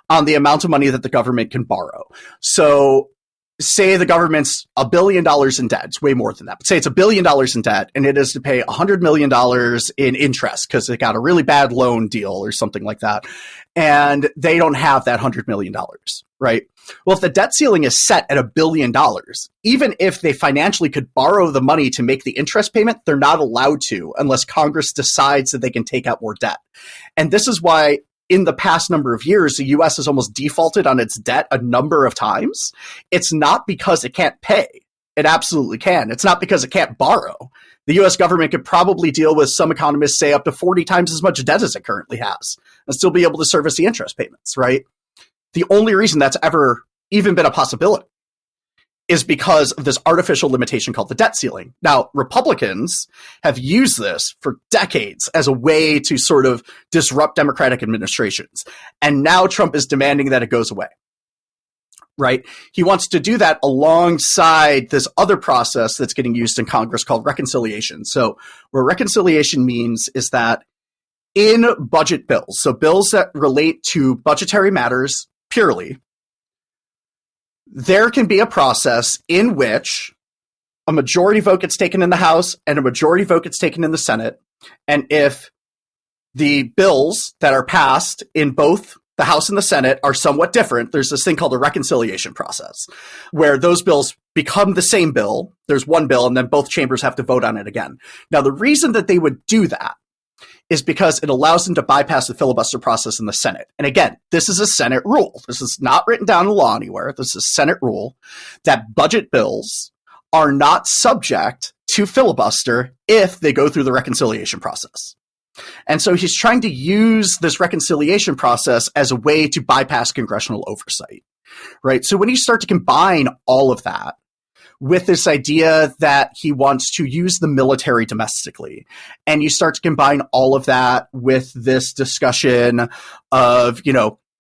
Speaker 7: on the amount of money that the government can borrow. So say the government's $1 billion in debt. It's way more than that. But say it's $1 billion in debt and it is to pay $100 million in interest because it got a really bad loan deal or something like that. And they don't have that $100 million. Right. Well, if the debt ceiling is set at $1 billion, even if they financially could borrow the money to make the interest payment, they're not allowed to unless Congress decides that they can take out more debt. And this is why in the past number of years, the U.S. has almost defaulted on its debt a number of times. It's not because it can't pay. It absolutely can. It's not because it can't borrow. The U.S. government could probably deal with, some economists say, up to 40 times as much debt as it currently has and still be able to service the interest payments, right? The only reason that's ever even been a possibility is because of this artificial limitation called the debt ceiling. Now, Republicans have used this for decades as a way to sort of disrupt Democratic administrations. And now Trump is demanding that it goes away, right? He wants to do that alongside this other process that's getting used in Congress called reconciliation. So what reconciliation means is that in budget bills, so bills that relate to budgetary matters purely, there can be a process in which a majority vote gets taken in the House and a majority vote gets taken in the Senate. And if the bills that are passed in both the House and the Senate are somewhat different, there's this thing called a reconciliation process, where those bills become the same bill. There's one bill, and then both chambers have to vote on it again. Now, the reason that they would do that is because it allows them to bypass the filibuster process in the Senate. And again, this is a Senate rule. This is not written down in law anywhere. This is a Senate rule that budget bills are not subject to filibuster if they go through the reconciliation process. And so he's trying to use this reconciliation process as a way to bypass congressional oversight, right? So when you start to combine all of that with this idea that he wants to use the military domestically, and you start to combine all of that with this discussion of,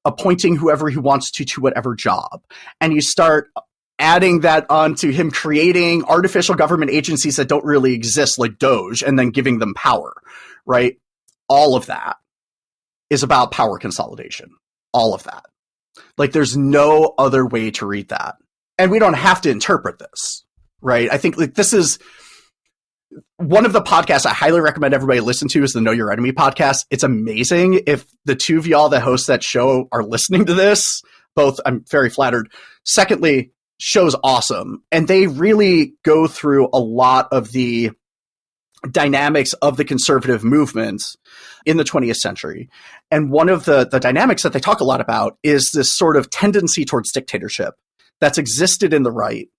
Speaker 7: appointing whoever he wants to whatever job, and you start adding that on to him creating artificial government agencies that don't really exist, like DOGE, and then giving them power, right? All of that is about power consolidation. All of that. Like, there's no other way to read that. And we don't have to interpret this, right? I think this is one of the podcasts I highly recommend everybody listen to is the Know Your Enemy podcast. It's amazing. If the two of y'all that host that show are listening to this, both, I'm very flattered. Secondly, show's awesome. And they really go through a lot of the dynamics of the conservative movement in the 20th century. And one of the dynamics that they talk a lot about is this sort of tendency towards dictatorship that's existed in the right,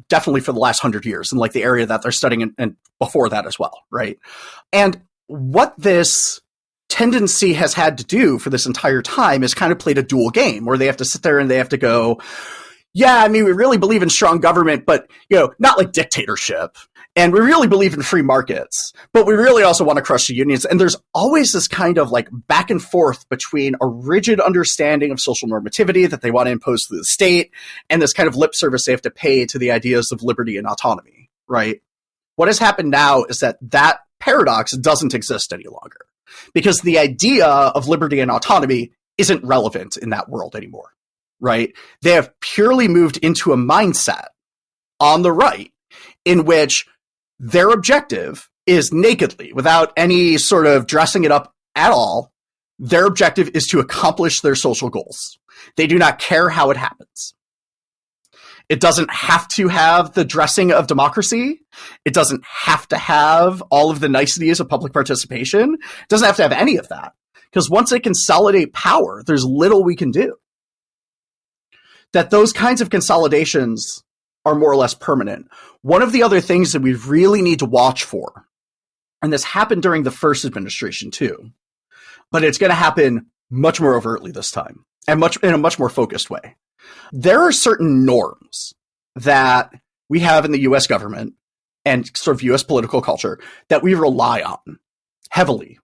Speaker 7: definitely for the last 100 years, and like the area that they're studying and before that as well, right? And what this tendency has had to do for this entire time is kind of played a dual game where they have to sit there and they have to go, yeah, I mean, we really believe in strong government, but, not like dictatorship. And we really believe in free markets, but we really also want to crush the unions. And there's always this kind of like back and forth between a rigid understanding of social normativity that they want to impose through the state and this kind of lip service they have to pay to the ideas of liberty and autonomy, right? What has happened now is that paradox doesn't exist any longer because the idea of liberty and autonomy isn't relevant in that world anymore, right? They have purely moved into a mindset on the right in which their objective is nakedly, without any sort of dressing it up at all, their objective is to accomplish their social goals. They do not care how it happens. It doesn't have to have the dressing of democracy. It doesn't have to have all of the niceties of public participation. It doesn't have to have any of that. Because once they consolidate power, there's little we can do. That those kinds of consolidations are more or less permanent. One of the other things that we really need to watch for, and this happened during the first administration too, but it's going to happen much more overtly this time, and in a much more focused way. There are certain norms that we have in the US government and sort of US political culture that we rely on heavily,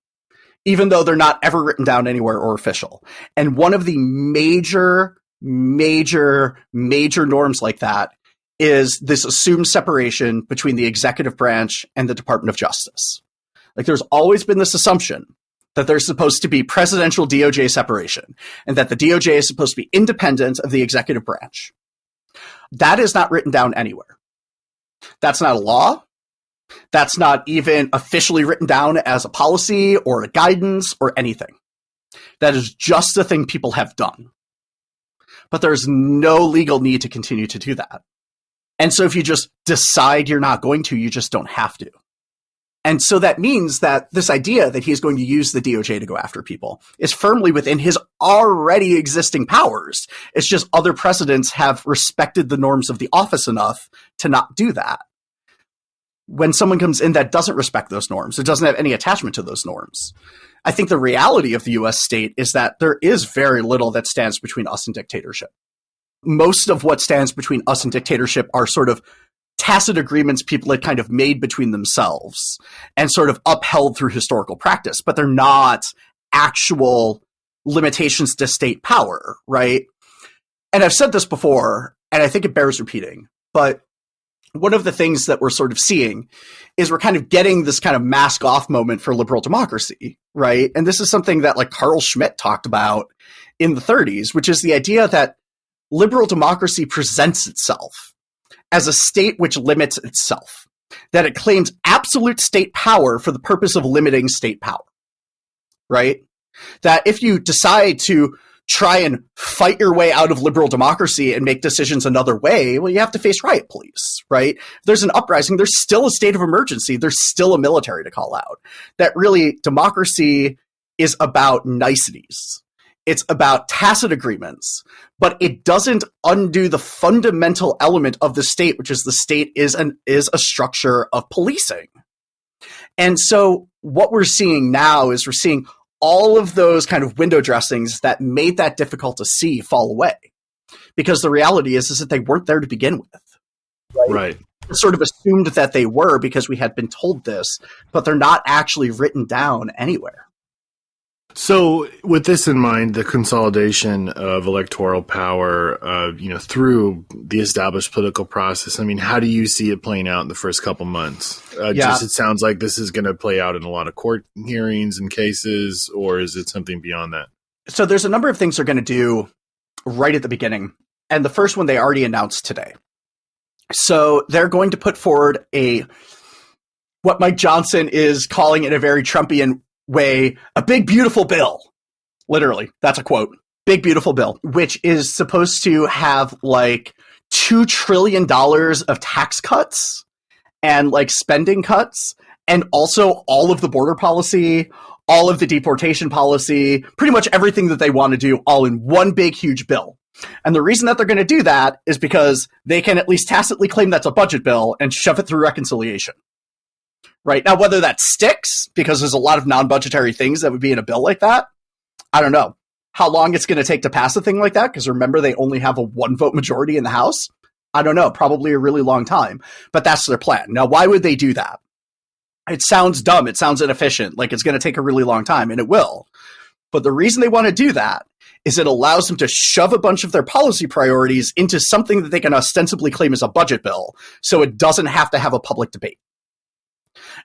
Speaker 7: even though they're not ever written down anywhere or official. And one of the major norms like that is this assumed separation between the executive branch and the Department of Justice. Like, there's always been this assumption that there's supposed to be presidential DOJ separation and that the DOJ is supposed to be independent of the executive branch. That is not written down anywhere. That's not a law. That's not even officially written down as a policy or a guidance or anything. That is just a thing people have done. But there's no legal need to continue to do that. And so if you just decide you're not going to, you just don't have to. And so that means that this idea that he's going to use the DOJ to go after people is firmly within his already existing powers. It's just other presidents have respected the norms of the office enough to not do that. When someone comes in that doesn't respect those norms, it doesn't have any attachment to those norms. I think the reality of the US state is that there is very little that stands between us and dictatorship. Most of what stands between us and dictatorship are sort of tacit agreements people had kind of made between themselves and sort of upheld through historical practice, but they're not actual limitations to state power, right? And I've said this before, and I think it bears repeating, but one of the things that we're sort of seeing is we're kind of getting this kind of mask off moment for liberal democracy, right? And this is something that like Carl Schmitt talked about in the 30s, which is the idea that liberal democracy presents itself as a state which limits itself, that it claims absolute state power for the purpose of limiting state power, right? That if you decide to try and fight your way out of liberal democracy and make decisions another way, well, you have to face riot police, right? If there's an uprising, there's still a state of emergency. There's still a military to call out. That really, democracy is about niceties. It's about tacit agreements, but it doesn't undo the fundamental element of the state, which is the state is a structure of policing. And so what we're seeing now is we're seeing all of those kind of window dressings that made that difficult to see fall away. Because the reality is that they weren't there to begin with.
Speaker 4: Right.
Speaker 7: It's sort of assumed that they were because we had been told this, but they're not actually written down anywhere.
Speaker 4: So with this in mind, the consolidation of electoral power, through the established political process, I mean, how do you see it playing out in the first couple months? It sounds like this is going to play out in a lot of court hearings and cases, or is it something beyond that?
Speaker 7: So there's a number of things they're going to do right at the beginning. And the first one they already announced today. So they're going to put forward what Mike Johnson is calling in a very Trumpian way, a big, beautiful bill. Literally, that's a quote. Big, beautiful bill, which is supposed to have like $2 trillion of tax cuts and like spending cuts, and also all of the border policy, all of the deportation policy, pretty much everything that they want to do all in one big, huge bill. And the reason that they're going to do that is because they can at least tacitly claim that's a budget bill and shove it through reconciliation. Right now, whether that sticks, because there's a lot of non-budgetary things that would be in a bill like that, I don't know. How long it's going to take to pass a thing like that, because remember, they only have a 1-vote majority in the House. I don't know, probably a really long time, but that's their plan. Now, why would they do that? It sounds dumb. It sounds inefficient. Like it's going to take a really long time, and it will. But the reason they want to do that is it allows them to shove a bunch of their policy priorities into something that they can ostensibly claim as a budget bill, so it doesn't have to have a public debate.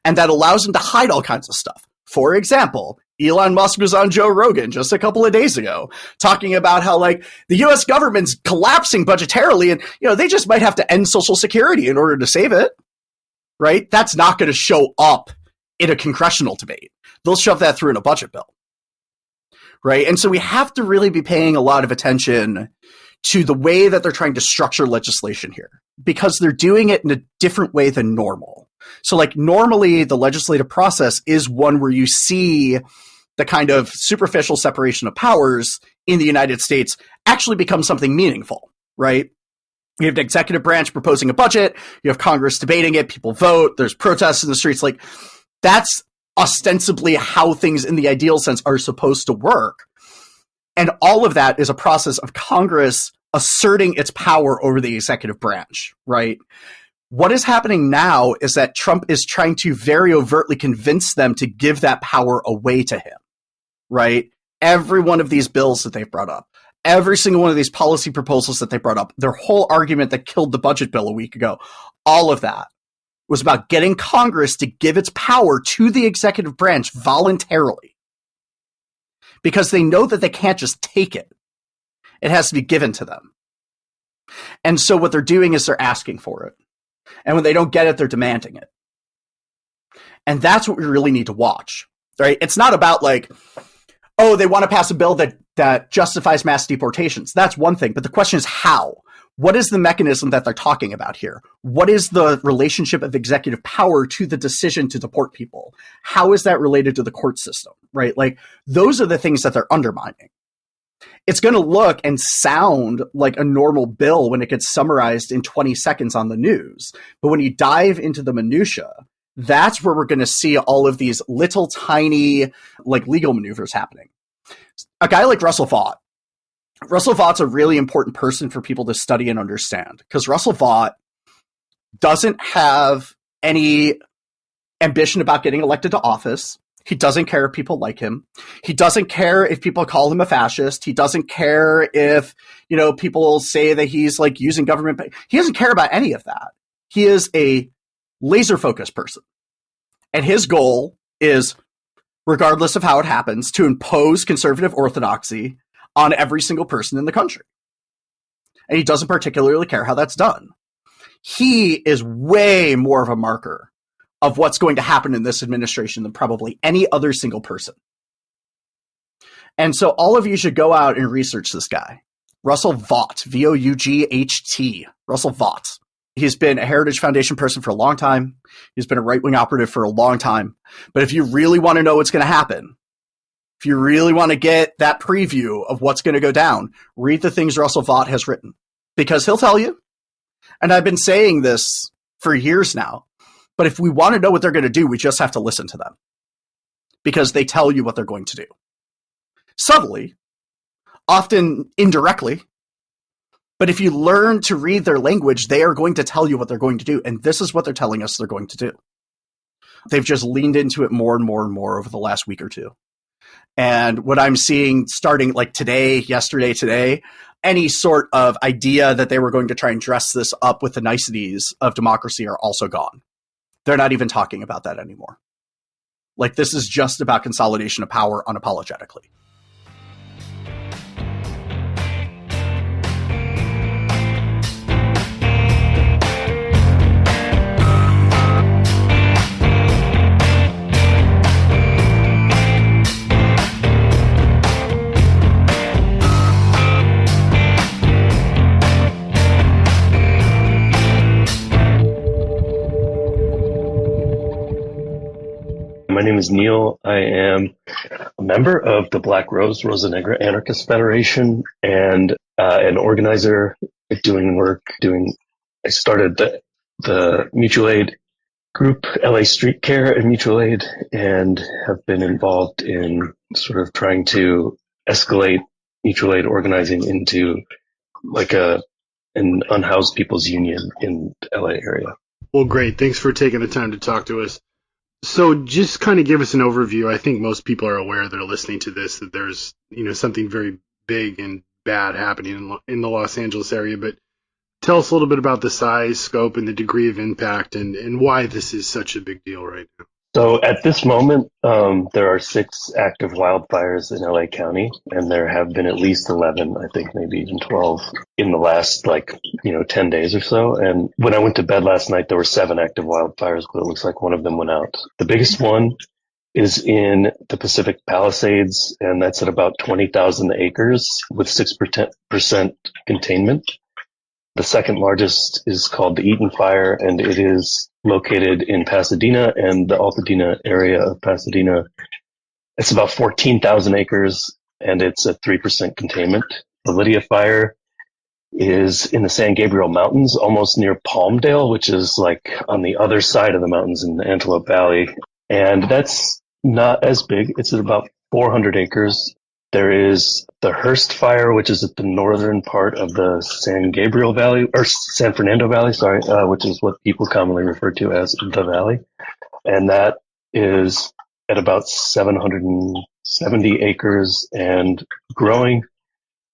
Speaker 7: And that allows them to hide all kinds of stuff. For example, Elon Musk was on Joe Rogan just a couple of days ago talking about how like the US government's collapsing budgetarily and, they just might have to end Social Security in order to save it, right? That's not going to show up in a congressional debate. They'll shove that through in a budget bill, right? And so we have to really be paying a lot of attention to the way that they're trying to structure legislation here, because they're doing it in a different way than normal. So like normally the legislative process is one where you see the kind of superficial separation of powers in the United States actually become something meaningful, right? You have the executive branch proposing a budget, you have Congress debating it, people vote, there's protests in the streets. Like that's ostensibly how things in the ideal sense are supposed to work. And all of that is a process of Congress asserting its power over the executive branch, right? What is happening now is that Trump is trying to very overtly convince them to give that power away to him, right? Every one of these bills that they've brought up, every single one of these policy proposals that they brought up, their whole argument that killed the budget bill a week ago, all of that was about getting Congress to give its power to the executive branch voluntarily. Because they know that they can't just take it. It has to be given to them. And so what they're doing is they're asking for it. And when they don't get it, they're demanding it. And that's what we really need to watch, right? It's not about like, oh, they want to pass a bill that justifies mass deportations. That's one thing. But the question is how? What is the mechanism that they're talking about here? What is the relationship of executive power to the decision to deport people? How is that related to the court system, right? Like those are the things that they're undermining. It's going to look and sound like a normal bill when it gets summarized in 20 seconds on the news. But when you dive into the minutia, that's where we're going to see all of these little tiny like legal maneuvers happening. A guy like Russell Vought. Russell Vaught's a really important person for people to study and understand because Russell Vought doesn't have any ambition about getting elected to office. He doesn't care if people like him. He doesn't care if people call him a fascist. He doesn't care if, people say that he's like using government. He doesn't care about any of that. He is a laser focused person. And his goal is, regardless of how it happens, to impose conservative orthodoxy on every single person in the country. And he doesn't particularly care how that's done. He is way more of a marker of what's going to happen in this administration than probably any other single person. And so all of you should go out and research this guy. Russell Vought, V-O-U-G-H-T, Russell Vought. He's been a Heritage Foundation person for a long time. He's been a right-wing operative for a long time. But if you really want to know what's going to happen, if you really want to get that preview of what's going to go down, read the things Russell Vought has written. Because he'll tell you, and I've been saying this for years now, but if we want to know what they're going to do, we just have to listen to them. Because they tell you what they're going to do. Subtly, often indirectly, but if you learn to read their language, they are going to tell you what they're going to do. And this is what they're telling us they're going to do. They've just leaned into it more and more and more over the last week or two. And what I'm seeing starting like today, any sort of idea that they were going to try and dress this up with the niceties of democracy are also gone. They're not even talking about that anymore. Like this is just about consolidation of power unapologetically.
Speaker 8: My name is Neil. I am a member of the Black Rose Rosa Negra Anarchist Federation and an organizer doing work. I started the mutual aid group, LA Street Care and Mutual Aid, and have been involved in sort of trying to escalate mutual aid organizing into like an unhoused people's union in the LA area.
Speaker 4: Well, great. Thanks for taking the time to talk to us. So just kind of give us an overview. I think most people are aware that are listening to this that there's, something very big and bad happening in the Los Angeles area. But tell us a little bit about the size, scope, and the degree of impact and why this is such a big deal right now.
Speaker 8: So at this moment, there are 6 active wildfires in LA County, and there have been at least 11, I think maybe even 12 in the last 10 days or so. And when I went to bed last night, there were 7 active wildfires, but it looks like one of them went out. The biggest one is in the Pacific Palisades, and that's at about 20,000 acres with 6% containment. The second largest is called the Eaton Fire, and it is located in Pasadena and the Altadena area of Pasadena. It's about 14,000 acres, and it's at 3% containment. The Lydia Fire is in the San Gabriel Mountains, almost near Palmdale, which is like on the other side of the mountains in the Antelope Valley. And that's not as big. It's at about 400 acres. There is the Hearst Fire, which is at the northern part of the San Gabriel Valley, or San Fernando Valley, which is what people commonly refer to as the Valley. And that is at about 770 acres and growing.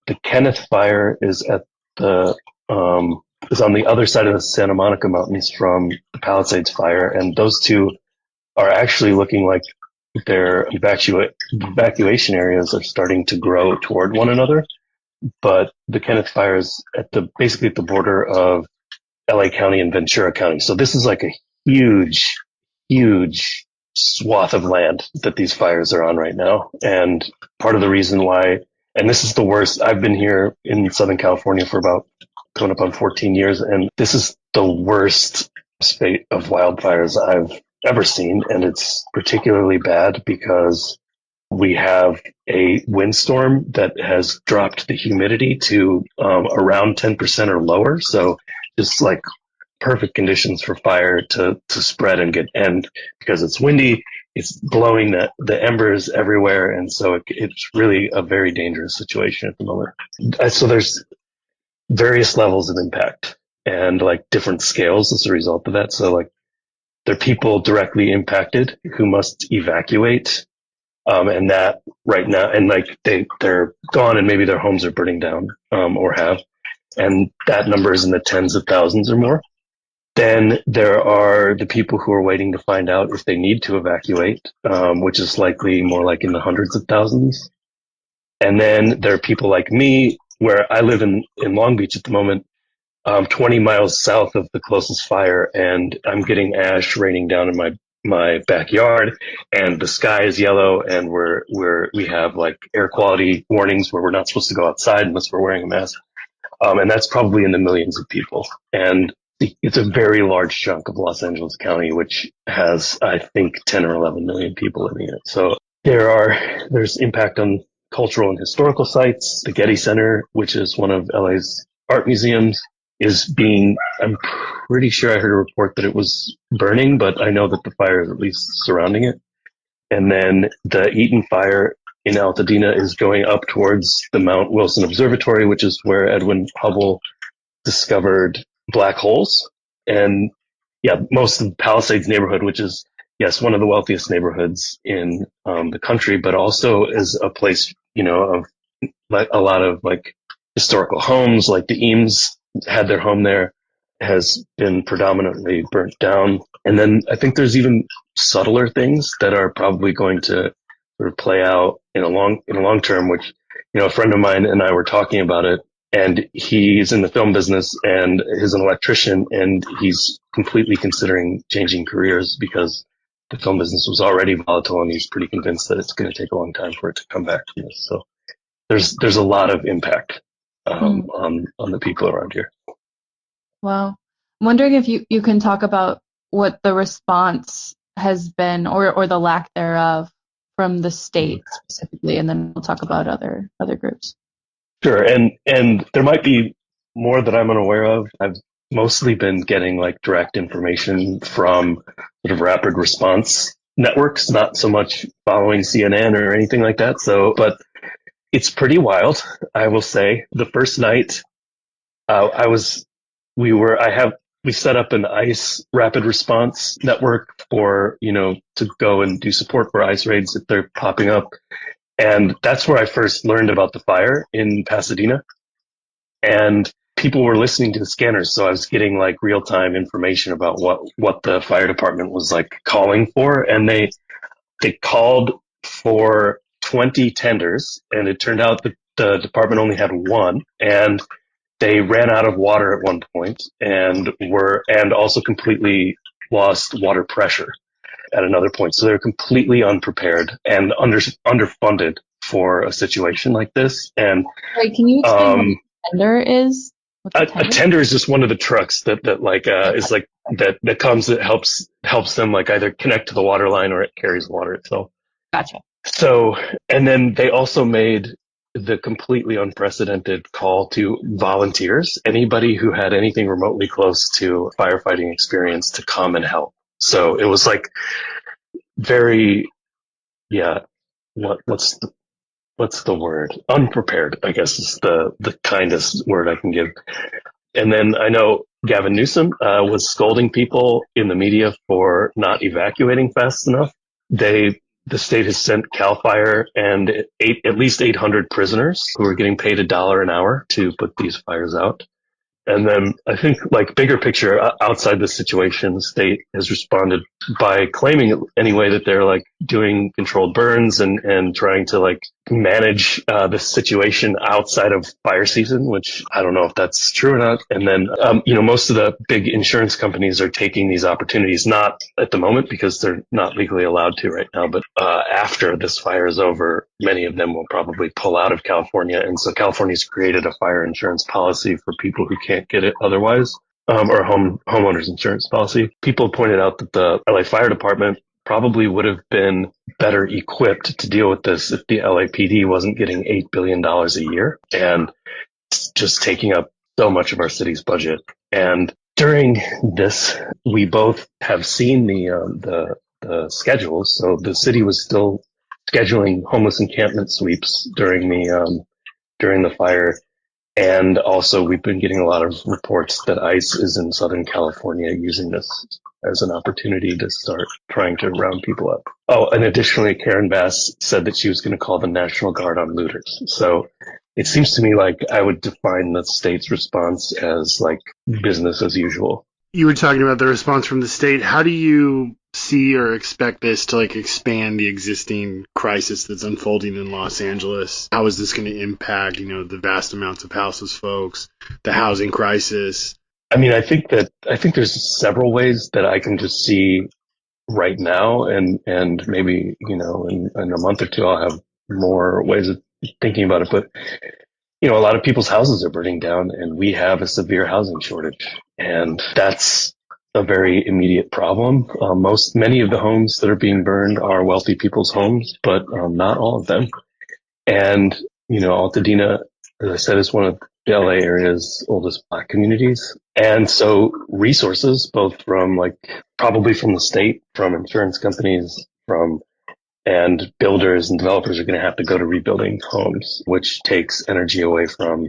Speaker 8: The Kenneth Fire is at is on the other side of the Santa Monica Mountains from the Palisades Fire, and those two are actually looking like their evacuation areas are starting to grow toward one another. But the Kenneth Fire is basically at the border of LA County and Ventura County. So this is like a huge, huge swath of land that these fires are on right now. And part of the reason why, and this is the worst, I've been here in Southern California for about coming up on 14 years, and this is the worst spate of wildfires I've ever seen. And it's particularly bad because we have a windstorm that has dropped the humidity to around 10% or lower. So just like perfect conditions for fire to spread and because it's windy, it's blowing the embers everywhere. And so it's really a very dangerous situation at the moment. So there's various levels of impact and like different scales as a result of that. So like there are people directly impacted who must evacuate. And that right now, and like they're gone and maybe their homes are burning down, or have, and that number is in the tens of thousands or more. Then there are the people who are waiting to find out if they need to evacuate, which is likely more like in the hundreds of thousands. And then there are people like me, where I live in Long Beach at the moment, 20 miles south of the closest fire, and I'm getting ash raining down in my backyard, and the sky is yellow, and we have like air quality warnings where we're not supposed to go outside unless we're wearing a mask. And that's probably in the millions of people. And it's a very large chunk of Los Angeles County, which has, I think, 10 or 11 million people living in it. So there's impact on cultural and historical sites. The Getty Center, which is one of LA's art museums, I'm pretty sure I heard a report that it was burning, but I know that the fire is at least surrounding it. And then the Eaton Fire in Altadena is going up towards the Mount Wilson Observatory, which is where Edwin Hubble discovered black holes. And yeah, most of the Palisades neighborhood, which is, yes, one of the wealthiest neighborhoods in the country, but also is a place, of like a lot of like historical homes, like the Eames had their home there, has been predominantly burnt down. And then I think there's even subtler things that are probably going to sort of play out in a long term, which, a friend of mine and I were talking about it, and he's in the film business and he's an electrician, and he's completely considering changing careers because the film business was already volatile, and he's pretty convinced that it's going to take a long time for it to come back from this. So there's a lot of impact on the people around here.
Speaker 9: Wow. I'm wondering if you can talk about what the response has been, or the lack thereof, from the state specifically, and then we'll talk about other groups.
Speaker 8: Sure. And there might be more that I'm unaware of. I've mostly been getting like direct information from sort of rapid response networks, not so much following CNN or anything like that. So, but it's pretty wild, I will say. The first night, we set up an ICE rapid response network for, to go and do support for ICE raids if they're popping up. And that's where I first learned about the fire in Pasadena. And people were listening to the scanners. So I was getting like real time information about what the fire department was like calling for. And they called for 20 tenders, and it turned out that the department only had one, and they ran out of water at one point and also completely lost water pressure. at another point. So they're completely unprepared and underfunded for a situation like this. And
Speaker 9: Wait, can you explain what a tender is?
Speaker 8: a tender is just one of the trucks that is like that comes, that helps them like either connect to the water line or it carries water itself.
Speaker 9: Gotcha.
Speaker 8: So, and then they also made the completely unprecedented call to volunteers, anybody who had anything remotely close to firefighting experience, to come and help. So it was like very, yeah, what's the word? Unprepared, I guess, is the kindest word I can give. And then I know Gavin Newsom was scolding people in the media for not evacuating fast enough. The state has sent CAL FIRE and at least 800 prisoners who are getting paid $1 an hour to put these fires out. And then I think, like, bigger picture, outside the situation, the state has responded by claiming anyway that they're like doing controlled burns and trying to like manage the situation outside of fire season, which I don't know if that's true or not. And then, most of the big insurance companies are taking these opportunities, not at the moment because they're not legally allowed to right now, but after this fire is over, many of them will probably pull out of California. And so California's created a fire insurance policy for people who can't get it otherwise, or homeowners insurance policy. People pointed out that the LA Fire Department probably would have been better equipped to deal with this if the LAPD wasn't getting $8 billion a year and just taking up so much of our city's budget. And during this, we both have seen the schedules. So the city was still scheduling homeless encampment sweeps during the fire. And also, we've been getting a lot of reports that ICE is in Southern California using this as an opportunity to start trying to round people up. Oh, and additionally, Karen Bass said that she was going to call the National Guard on looters. So it seems to me like I would define the state's response as like business as usual.
Speaker 4: You were talking about the response from the state. How do you see or expect this to like expand the existing crisis that's unfolding in Los Angeles? How is this going to impact, the vast amounts of houseless folks, the housing crisis?
Speaker 8: I mean, I think there's several ways that I can just see right now, and maybe, in a month or two, I'll have more ways of thinking about it. But, a lot of people's houses are burning down and we have a severe housing shortage, and that's a very immediate problem. Many of the homes that are being burned are wealthy people's homes, but not all of them. And, Altadena, as I said, is one of the LA area's oldest Black communities. And so resources, both from probably from the state, from insurance companies, and builders and developers, are going to have to go to rebuilding homes, which takes energy away from,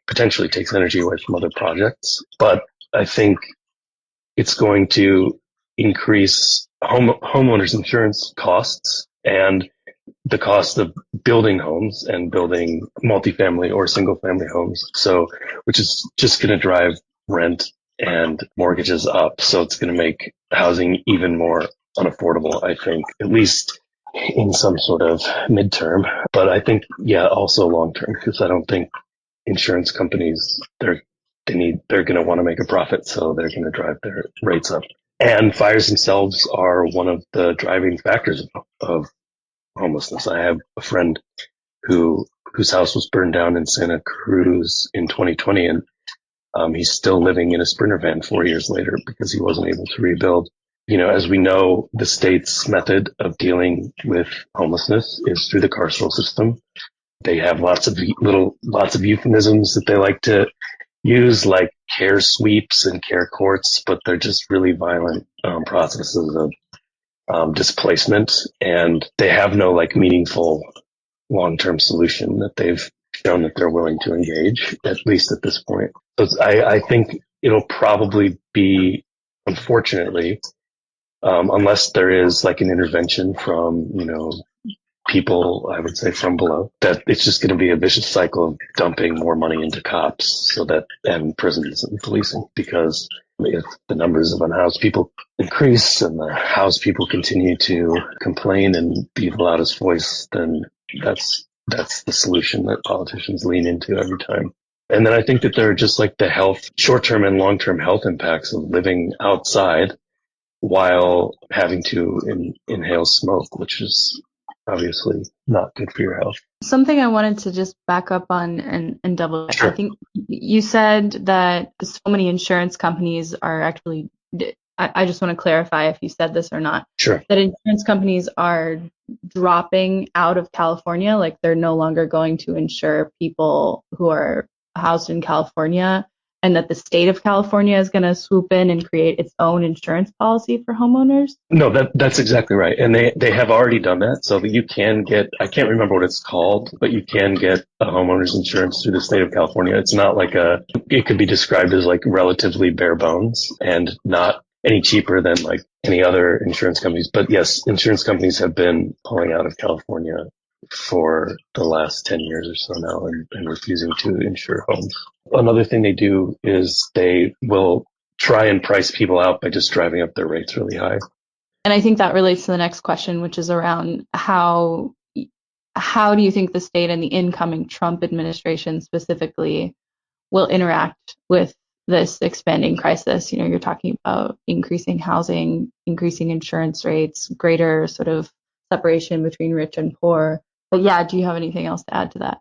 Speaker 8: potentially takes energy away from other projects. But I think it's going to increase homeowners insurance costs and the cost of building homes and building multifamily or single family homes. So, which is just going to drive rent and mortgages up. So it's going to make housing even more unaffordable, I think, at least in some sort of midterm. But I think, also long term, because I don't think insurance companies, they're going to want to make a profit. So they're going to drive their rates up. And fires themselves are one of the driving factors of homelessness. I have a friend whose house was burned down in Santa Cruz in 2020, and he's still living in a Sprinter van 4 years later because he wasn't able to rebuild. As we know, the state's method of dealing with homelessness is through the carceral system. They have lots of euphemisms that they like to use, like care sweeps and care courts, but they're just really violent processes of displacement, and they have no meaningful long-term solution that they've shown that they're willing to engage, at least at this point. So I think it'll probably be, unfortunately, unless there is an intervention from, people, I would say, from below, that it's just going to be a vicious cycle of dumping more money into cops and prisons and policing, because if the numbers of unhoused people increase and the housed people continue to complain and be the loudest voice, then that's the solution that politicians lean into every time. And then I think that there are just the short-term and long-term health impacts of living outside while having to inhale smoke, which is obviously not good for your health.
Speaker 9: Something I wanted to just back up on and double check.
Speaker 8: Sure.
Speaker 9: I think you said that so many insurance companies are actually, I just want to clarify if you said this or not.
Speaker 8: Sure.
Speaker 9: That insurance companies are dropping out of California, like they're no longer going to insure people who are housed in California, and that the state of California is going to swoop in and create its own insurance policy for homeowners?
Speaker 8: No, that's exactly right. And they have already done that, so that you can get, I can't remember what it's called, but you can get a homeowner's insurance through the state of California. It's not like it could be described as like relatively bare bones and not any cheaper than like any other insurance companies. But yes, insurance companies have been pulling out of California for the last 10 years or so now and refusing to insure homes. Another thing they do is they will try and price people out by just driving up their rates really high.
Speaker 9: And I think that relates to the next question, which is around how do you think the state and the incoming Trump administration specifically will interact with this expanding crisis? You know, you're talking about increasing housing, increasing insurance rates, greater sort of separation between rich and poor. But yeah, do you have anything else to add to that?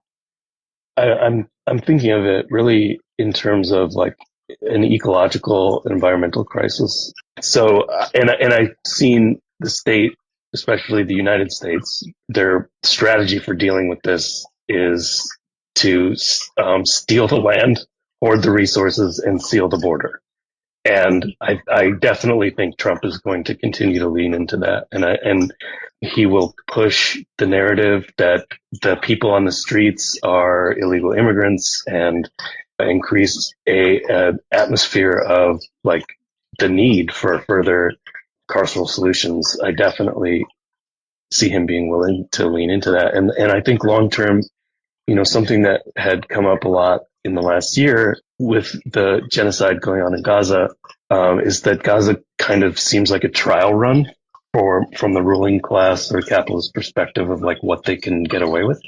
Speaker 8: I'm thinking of it really in terms of like an ecological environmental crisis. So, and I've seen the state, especially the United States, their strategy for dealing with this is to steal the land, hoard the resources, and seal the border. And I definitely think Trump is going to continue to lean into that. And he will push the narrative that the people on the streets are illegal immigrants and increase a atmosphere of like the need for further carceral solutions. I definitely see him being willing to lean into that. And I think long term, you know, something that had come up a lot in the last year with the genocide going on in Gaza is that Gaza kind of seems like a trial run from the ruling class or capitalist perspective of like what they can get away with.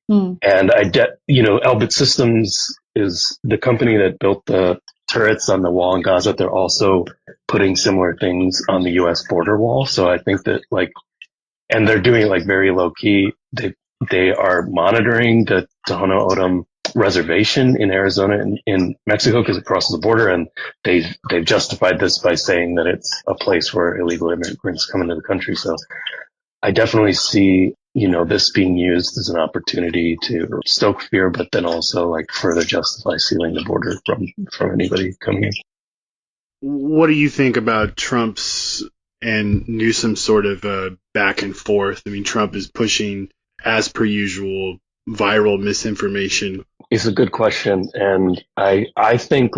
Speaker 8: And Elbit Systems is the company that built the turrets on the wall in Gaza. They're also putting similar things on the U.S. border wall. So I think that and they're doing it like very low key. They are monitoring the Tohono O'odham reservation in Arizona and in Mexico because it crosses the border, and they've justified this by saying that it's a place where illegal immigrants come into the country. So I definitely see, you know, this being used as an opportunity to stoke fear, but then also like further justify sealing the border from anybody coming in.
Speaker 4: What do you think about Trump's and Newsom's sort of back and forth? I mean, Trump is pushing, as per usual, viral misinformation.
Speaker 8: It's a good question. And I think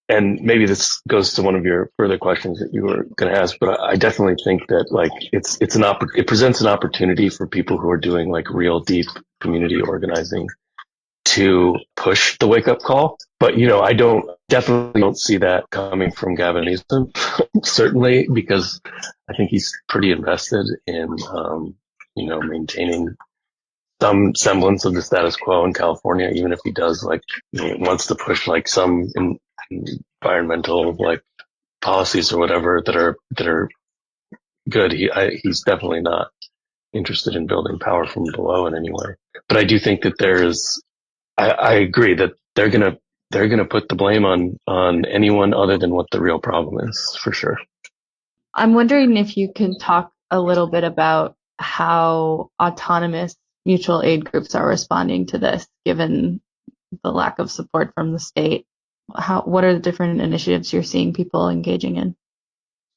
Speaker 8: and maybe this goes to one of your further questions that you were going to ask, but I definitely think that it presents an opportunity for people who are doing like real deep community organizing to push the wake up call. But, you know, I definitely don't see that coming from Gavin Newsom, certainly, because I think he's pretty invested in, maintaining some semblance of the status quo in California, even if he does wants to push like some environmental like policies or whatever that are good. He's definitely not interested in building power from below in any way. But I do think that I agree that they're gonna put the blame on anyone other than what the real problem is, for sure.
Speaker 9: I'm wondering if you can talk a little bit about how autonomous mutual aid groups are responding to this, given the lack of support from the state. What are the different initiatives you're seeing people engaging in?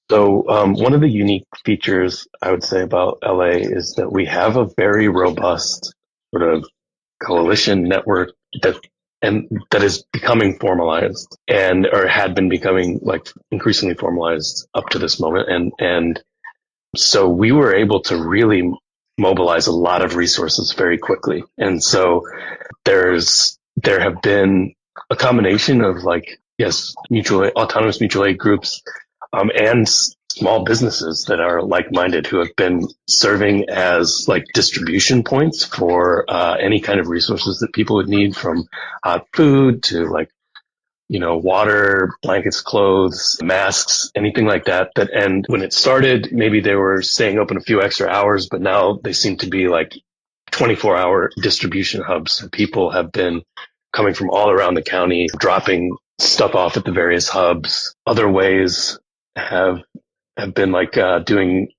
Speaker 8: So one of the unique features I would say about LA is that we have a very robust sort of coalition network that is becoming formalized or had been becoming like increasingly formalized up to this moment. And so we were able to really mobilize a lot of resources very quickly. And so there have been a combination of autonomous mutual aid groups, and small businesses that are like-minded who have been serving as like distribution points for any kind of resources that people would need, from hot food to like water, blankets, clothes, masks, anything like that. And when it started, maybe they were staying open a few extra hours, but now they seem to be like 24-hour distribution hubs. People have been coming from all around the county, dropping stuff off at the various hubs. Other ways have been like doing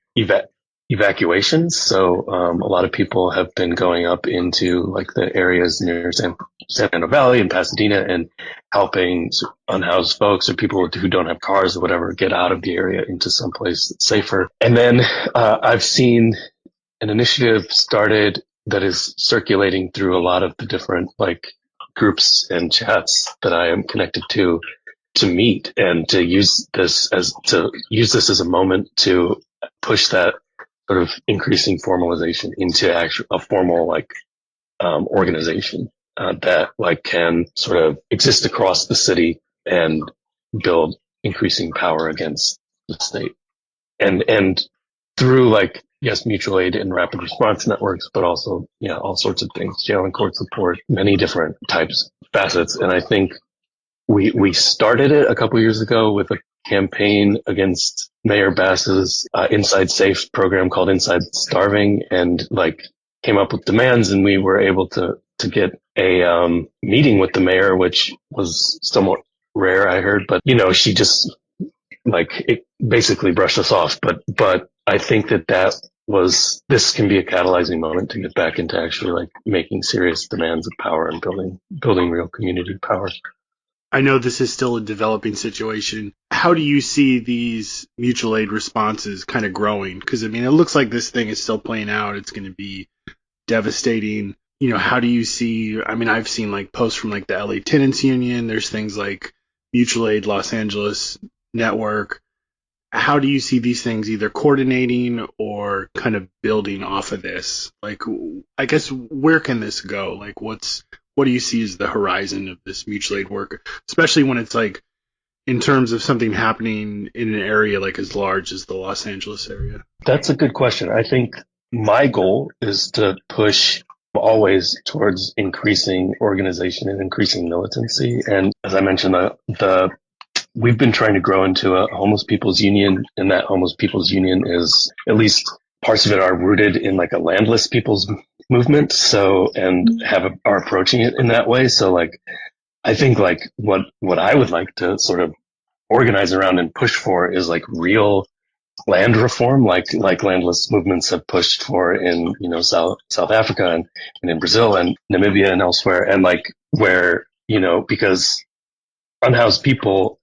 Speaker 8: evacuations. So a lot of people have been going up into like the areas near San Fernando Valley and Pasadena and helping unhoused folks or people who don't have cars or whatever get out of the area into someplace that's safer. And then I've seen an initiative started that is circulating through a lot of the different like groups and chats that I am connected to meet and to use this as a moment to push that sort of increasing formalization into a formal like organization that like can sort of exist across the city and build increasing power against the state and through like yes mutual aid and rapid response networks, but also all sorts of things, jail and court support, many different types facets. And I think we started it a couple years ago with a campaign against Mayor Bass's Inside Safe program called Inside Starving, and like came up with demands, and we were able to get a meeting with the mayor, which was somewhat rare, I heard, but she just like it basically brushed us off. But I think this can be a catalyzing moment to get back into actually like making serious demands of power and building real community power.
Speaker 4: I know this is still a developing situation. How do you see these mutual aid responses kind of growing? Because, I mean, it looks like this thing is still playing out. It's going to be devastating. How do you see, I mean, I've seen like posts from like the LA Tenants Union. There's things like Mutual Aid Los Angeles Network. How do you see these things either coordinating or kind of building off of this? Like, I guess, where can this go? Like, what do you see as the horizon of this mutual aid work, especially when it's like in terms of something happening in an area like as large as the Los Angeles area?
Speaker 8: That's a good question. I think my goal is to push always towards increasing organization and increasing militancy. And as I mentioned, we've been trying to grow into a homeless people's union, and that homeless people's union is, at least parts of it are rooted in like a landless people's movement. So, and are approaching it in that way. So like, I think like what I would like to sort of organize around and push for is like real land reform, like landless movements have pushed for in, South Africa and in Brazil and Namibia and elsewhere. And like where, because unhoused people,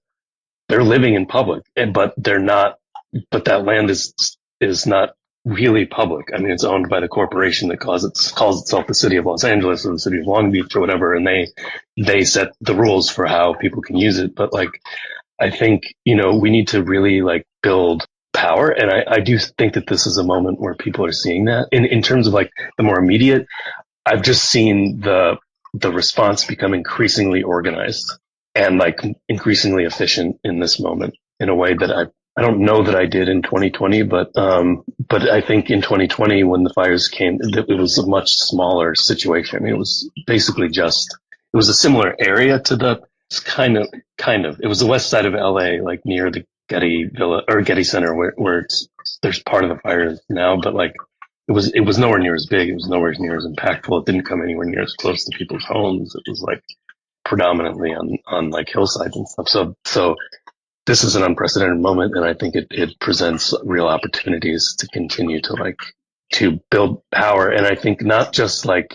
Speaker 8: they're living in public, but that land is not really public. I mean, it's owned by the corporation that calls itself the City of Los Angeles or the City of Long Beach or whatever, and they set the rules for how people can use it. But like, I think we need to really like build power, and I do think that this is a moment where people are seeing that. In terms of like the more immediate, I've just seen the response become increasingly organized and like increasingly efficient in this moment in a way that I don't know that I did in 2020, but I think in 2020 when the fires came, it was a much smaller situation. I mean, it was basically it was a similar area to kind of, it was the west side of LA, like near the Getty Center where there's part of the fires now, but like it was nowhere near as big. It was nowhere near as impactful. It didn't come anywhere near as close to people's homes. It was like predominantly on like hillsides and stuff. So this is an unprecedented moment, and I think it presents real opportunities to continue to build power. And I think not just like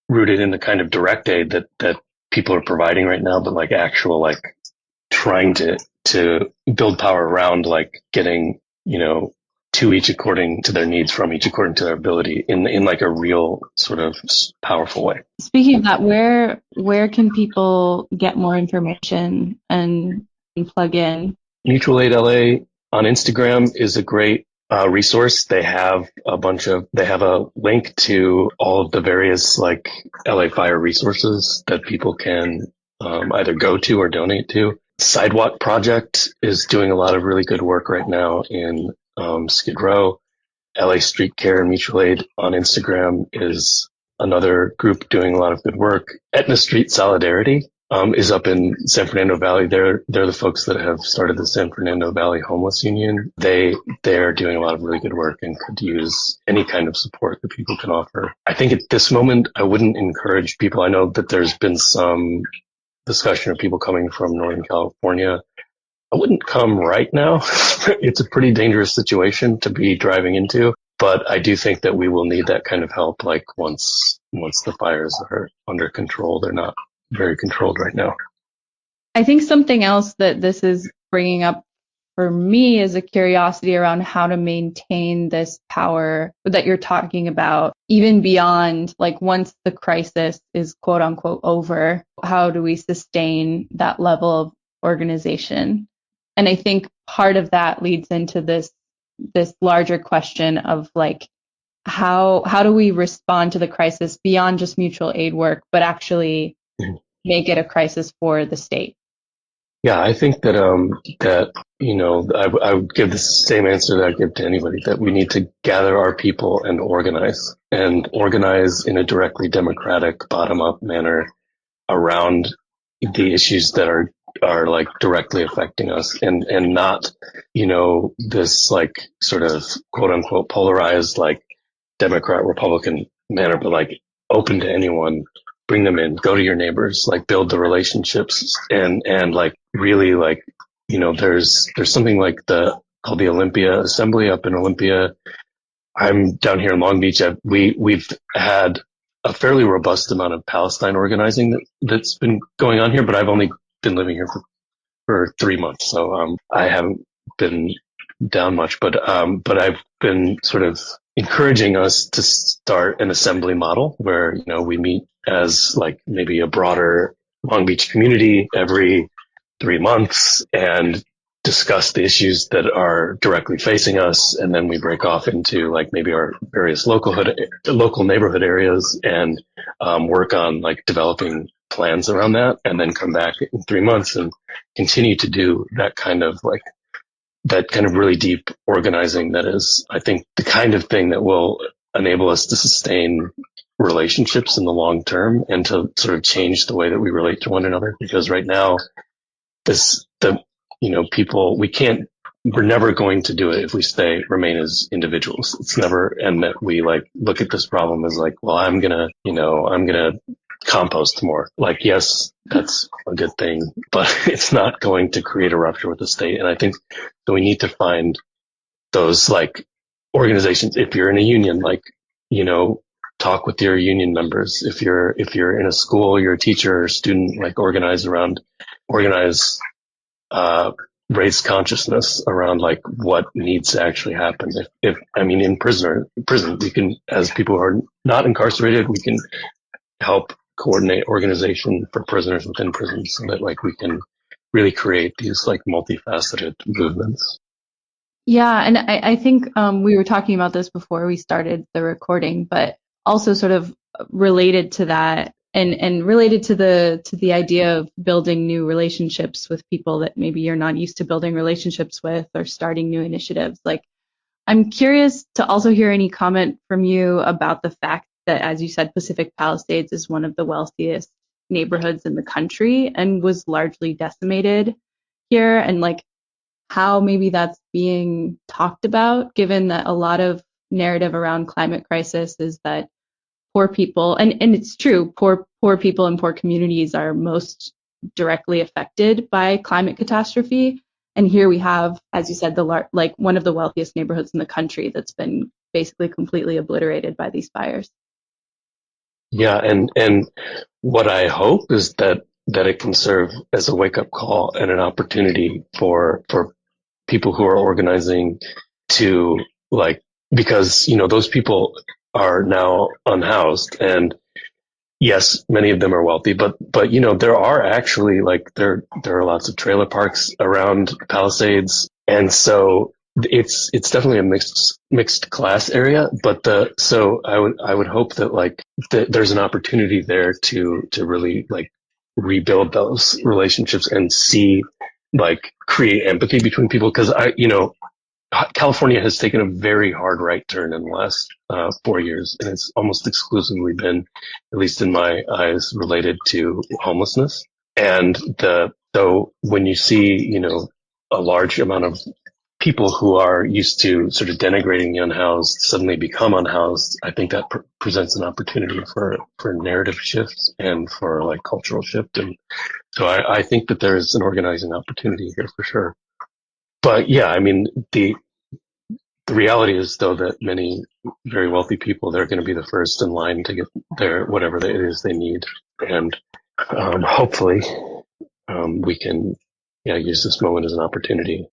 Speaker 8: rooted in the kind of direct aid that people are providing right now, but like actual like trying to build power around like getting to each according to their needs, from each according to their ability, in like a real sort of powerful way.
Speaker 9: Speaking of that, where can people get more information and plug in?
Speaker 8: Mutual Aid LA on Instagram is a great resource. They have a link to all of the various like LA fire resources that people can either go to or donate to. Sidewalk Project is doing a lot of really good work right now in Skid Row. LA Street Care and Mutual Aid on Instagram is another group doing a lot of good work. Etna Street Solidarity is up in San Fernando Valley. They're the folks that have started the San Fernando Valley Homeless Union. They're doing a lot of really good work and could use any kind of support that people can offer. I think at this moment, I wouldn't encourage people. I know that there's been some discussion of people coming from Northern California. I wouldn't come right now. It's a pretty dangerous situation to be driving into, but I do think that we will need that kind of help. Like once the fires are under control, they're not very controlled right now.
Speaker 9: I think something else that this is bringing up for me is a curiosity around how to maintain this power that you're talking about, even beyond like once the crisis is quote unquote over, how do we sustain that level of organization? And I think part of that leads into this larger question of like, how do we respond to the crisis beyond just mutual aid work, but actually make it a crisis for the state?
Speaker 8: Yeah, I think that I would give the same answer that I give to anybody, that we need to gather our people and organize in a directly democratic, bottom-up manner around the issues that are like directly affecting us, and not, this like sort of quote unquote polarized like Democrat Republican manner, but like open to anyone. Bring them in, go to your neighbors, like build the relationships, and like really like, there's something like called the Olympia Assembly up in Olympia. I'm down here in Long Beach. We've had a fairly robust amount of Palestine organizing that's been going on here, but I've only been living here for 3 months, so I haven't been down much. But I've been sort of encouraging us to start an assembly model where we meet as like maybe a broader Long Beach community every 3 months and discuss the issues that are directly facing us, and then we break off into like maybe our various local neighborhood areas and work on like developing plans around that, and then come back in 3 months and continue to do that kind of really deep organizing that is, I think, the kind of thing that will enable us to sustain relationships in the long term and to sort of change the way that we relate to one another. Because right now, people, we're never going to do it if we remain as individuals. It's never, and that we like look at this problem as like, well, I'm gonna compost more. Like, yes, that's a good thing, but it's not going to create a rupture with the state. And I think that we need to find those like organizations. If you're in a union, like, talk with your union members. If you're in a school, you're a teacher or student, like raise consciousness around like what needs to actually happen. In prison, we can, as people who are not incarcerated, we can help coordinate organization for prisoners within prisons so that like we can really create these like multifaceted movements.
Speaker 9: Yeah, and I think we were talking about this before we started the recording, but also sort of related to that and related to the idea of building new relationships with people that maybe you're not used to building relationships with, or starting new initiatives. Like, I'm curious to also hear any comment from you about the fact that, as you said, Pacific Palisades is one of the wealthiest neighborhoods in the country and was largely decimated here, and like how maybe that's being talked about, given that a lot of narrative around climate crisis is that poor people, and it's true, poor people and poor communities are most directly affected by climate catastrophe. And here we have, as you said, like one of the wealthiest neighborhoods in the country that's been basically completely obliterated by these fires.
Speaker 8: Yeah, and what I hope is that it can serve as a wake up call and an opportunity for people who are organizing to like, because those people are now unhoused, and yes, many of them are wealthy, but there are actually like there are lots of trailer parks around Palisades, and so it's definitely a mixed class area. But so I would hope that like there's an opportunity there to really like rebuild those relationships and create empathy between people, because California has taken a very hard right turn in the last 4 years, and it's almost exclusively been, at least in my eyes, related to homelessness. And so when you see, a large amount of people who are used to sort of denigrating the unhoused suddenly become unhoused, I think that presents an opportunity for narrative shifts and for like cultural shift. And so I think that there's an organizing opportunity here for sure. But yeah, I mean, the reality is though that many very wealthy people, they're going to be the first in line to get their whatever it is they need. And hopefully we can use this moment as an opportunity.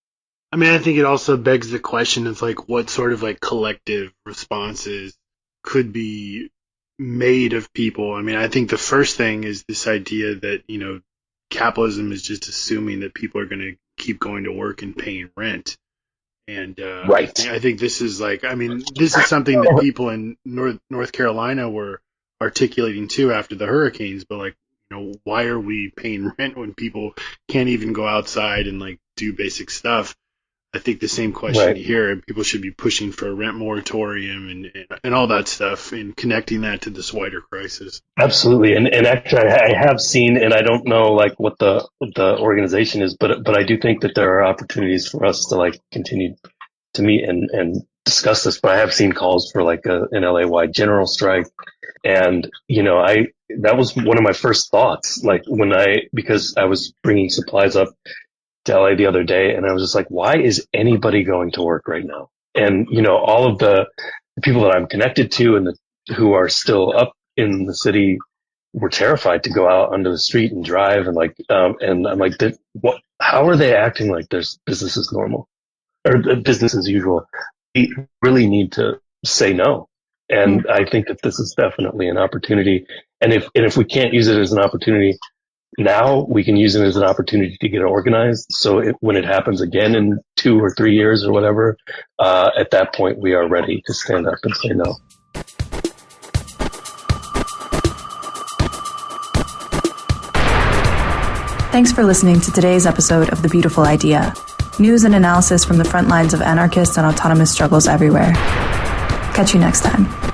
Speaker 4: I mean, I think it also begs the question of like what sort of like collective responses could be made of people. I mean, I think the first thing is this idea that, capitalism is just assuming that people are going to keep going to work and paying rent. And
Speaker 8: right.
Speaker 4: I think this is like, I mean, this is something that people in North Carolina were articulating too after the hurricanes, but like, why are we paying rent when people can't even go outside and like do basic stuff? I think the same question here. People should be pushing for a rent moratorium and all that stuff and connecting that to this wider crisis.
Speaker 8: Absolutely. And actually I have seen, and I don't know like what the organization is, but I do think that there are opportunities for us to like continue to meet and discuss this. But I have seen calls for like an LA-wide general strike. And, that was one of my first thoughts, like because I was bringing supplies up to LA the other day, and I was just like, why is anybody going to work right now? And, all of the people that I'm connected to and who are still up in the city were terrified to go out onto the street and drive. And like, and I'm like, how are they acting like there's business as normal or business as usual? We really need to say no. And I think that this is definitely an opportunity. And if we can't use it as an opportunity now, we can use it as an opportunity to get organized. So when it happens again in 2 or 3 years or whatever, at that point, we are ready to stand up and say no.
Speaker 1: Thanks for listening to today's episode of The Beautiful Idea. News and analysis from the front lines of anarchist and autonomous struggles everywhere. Catch you next time.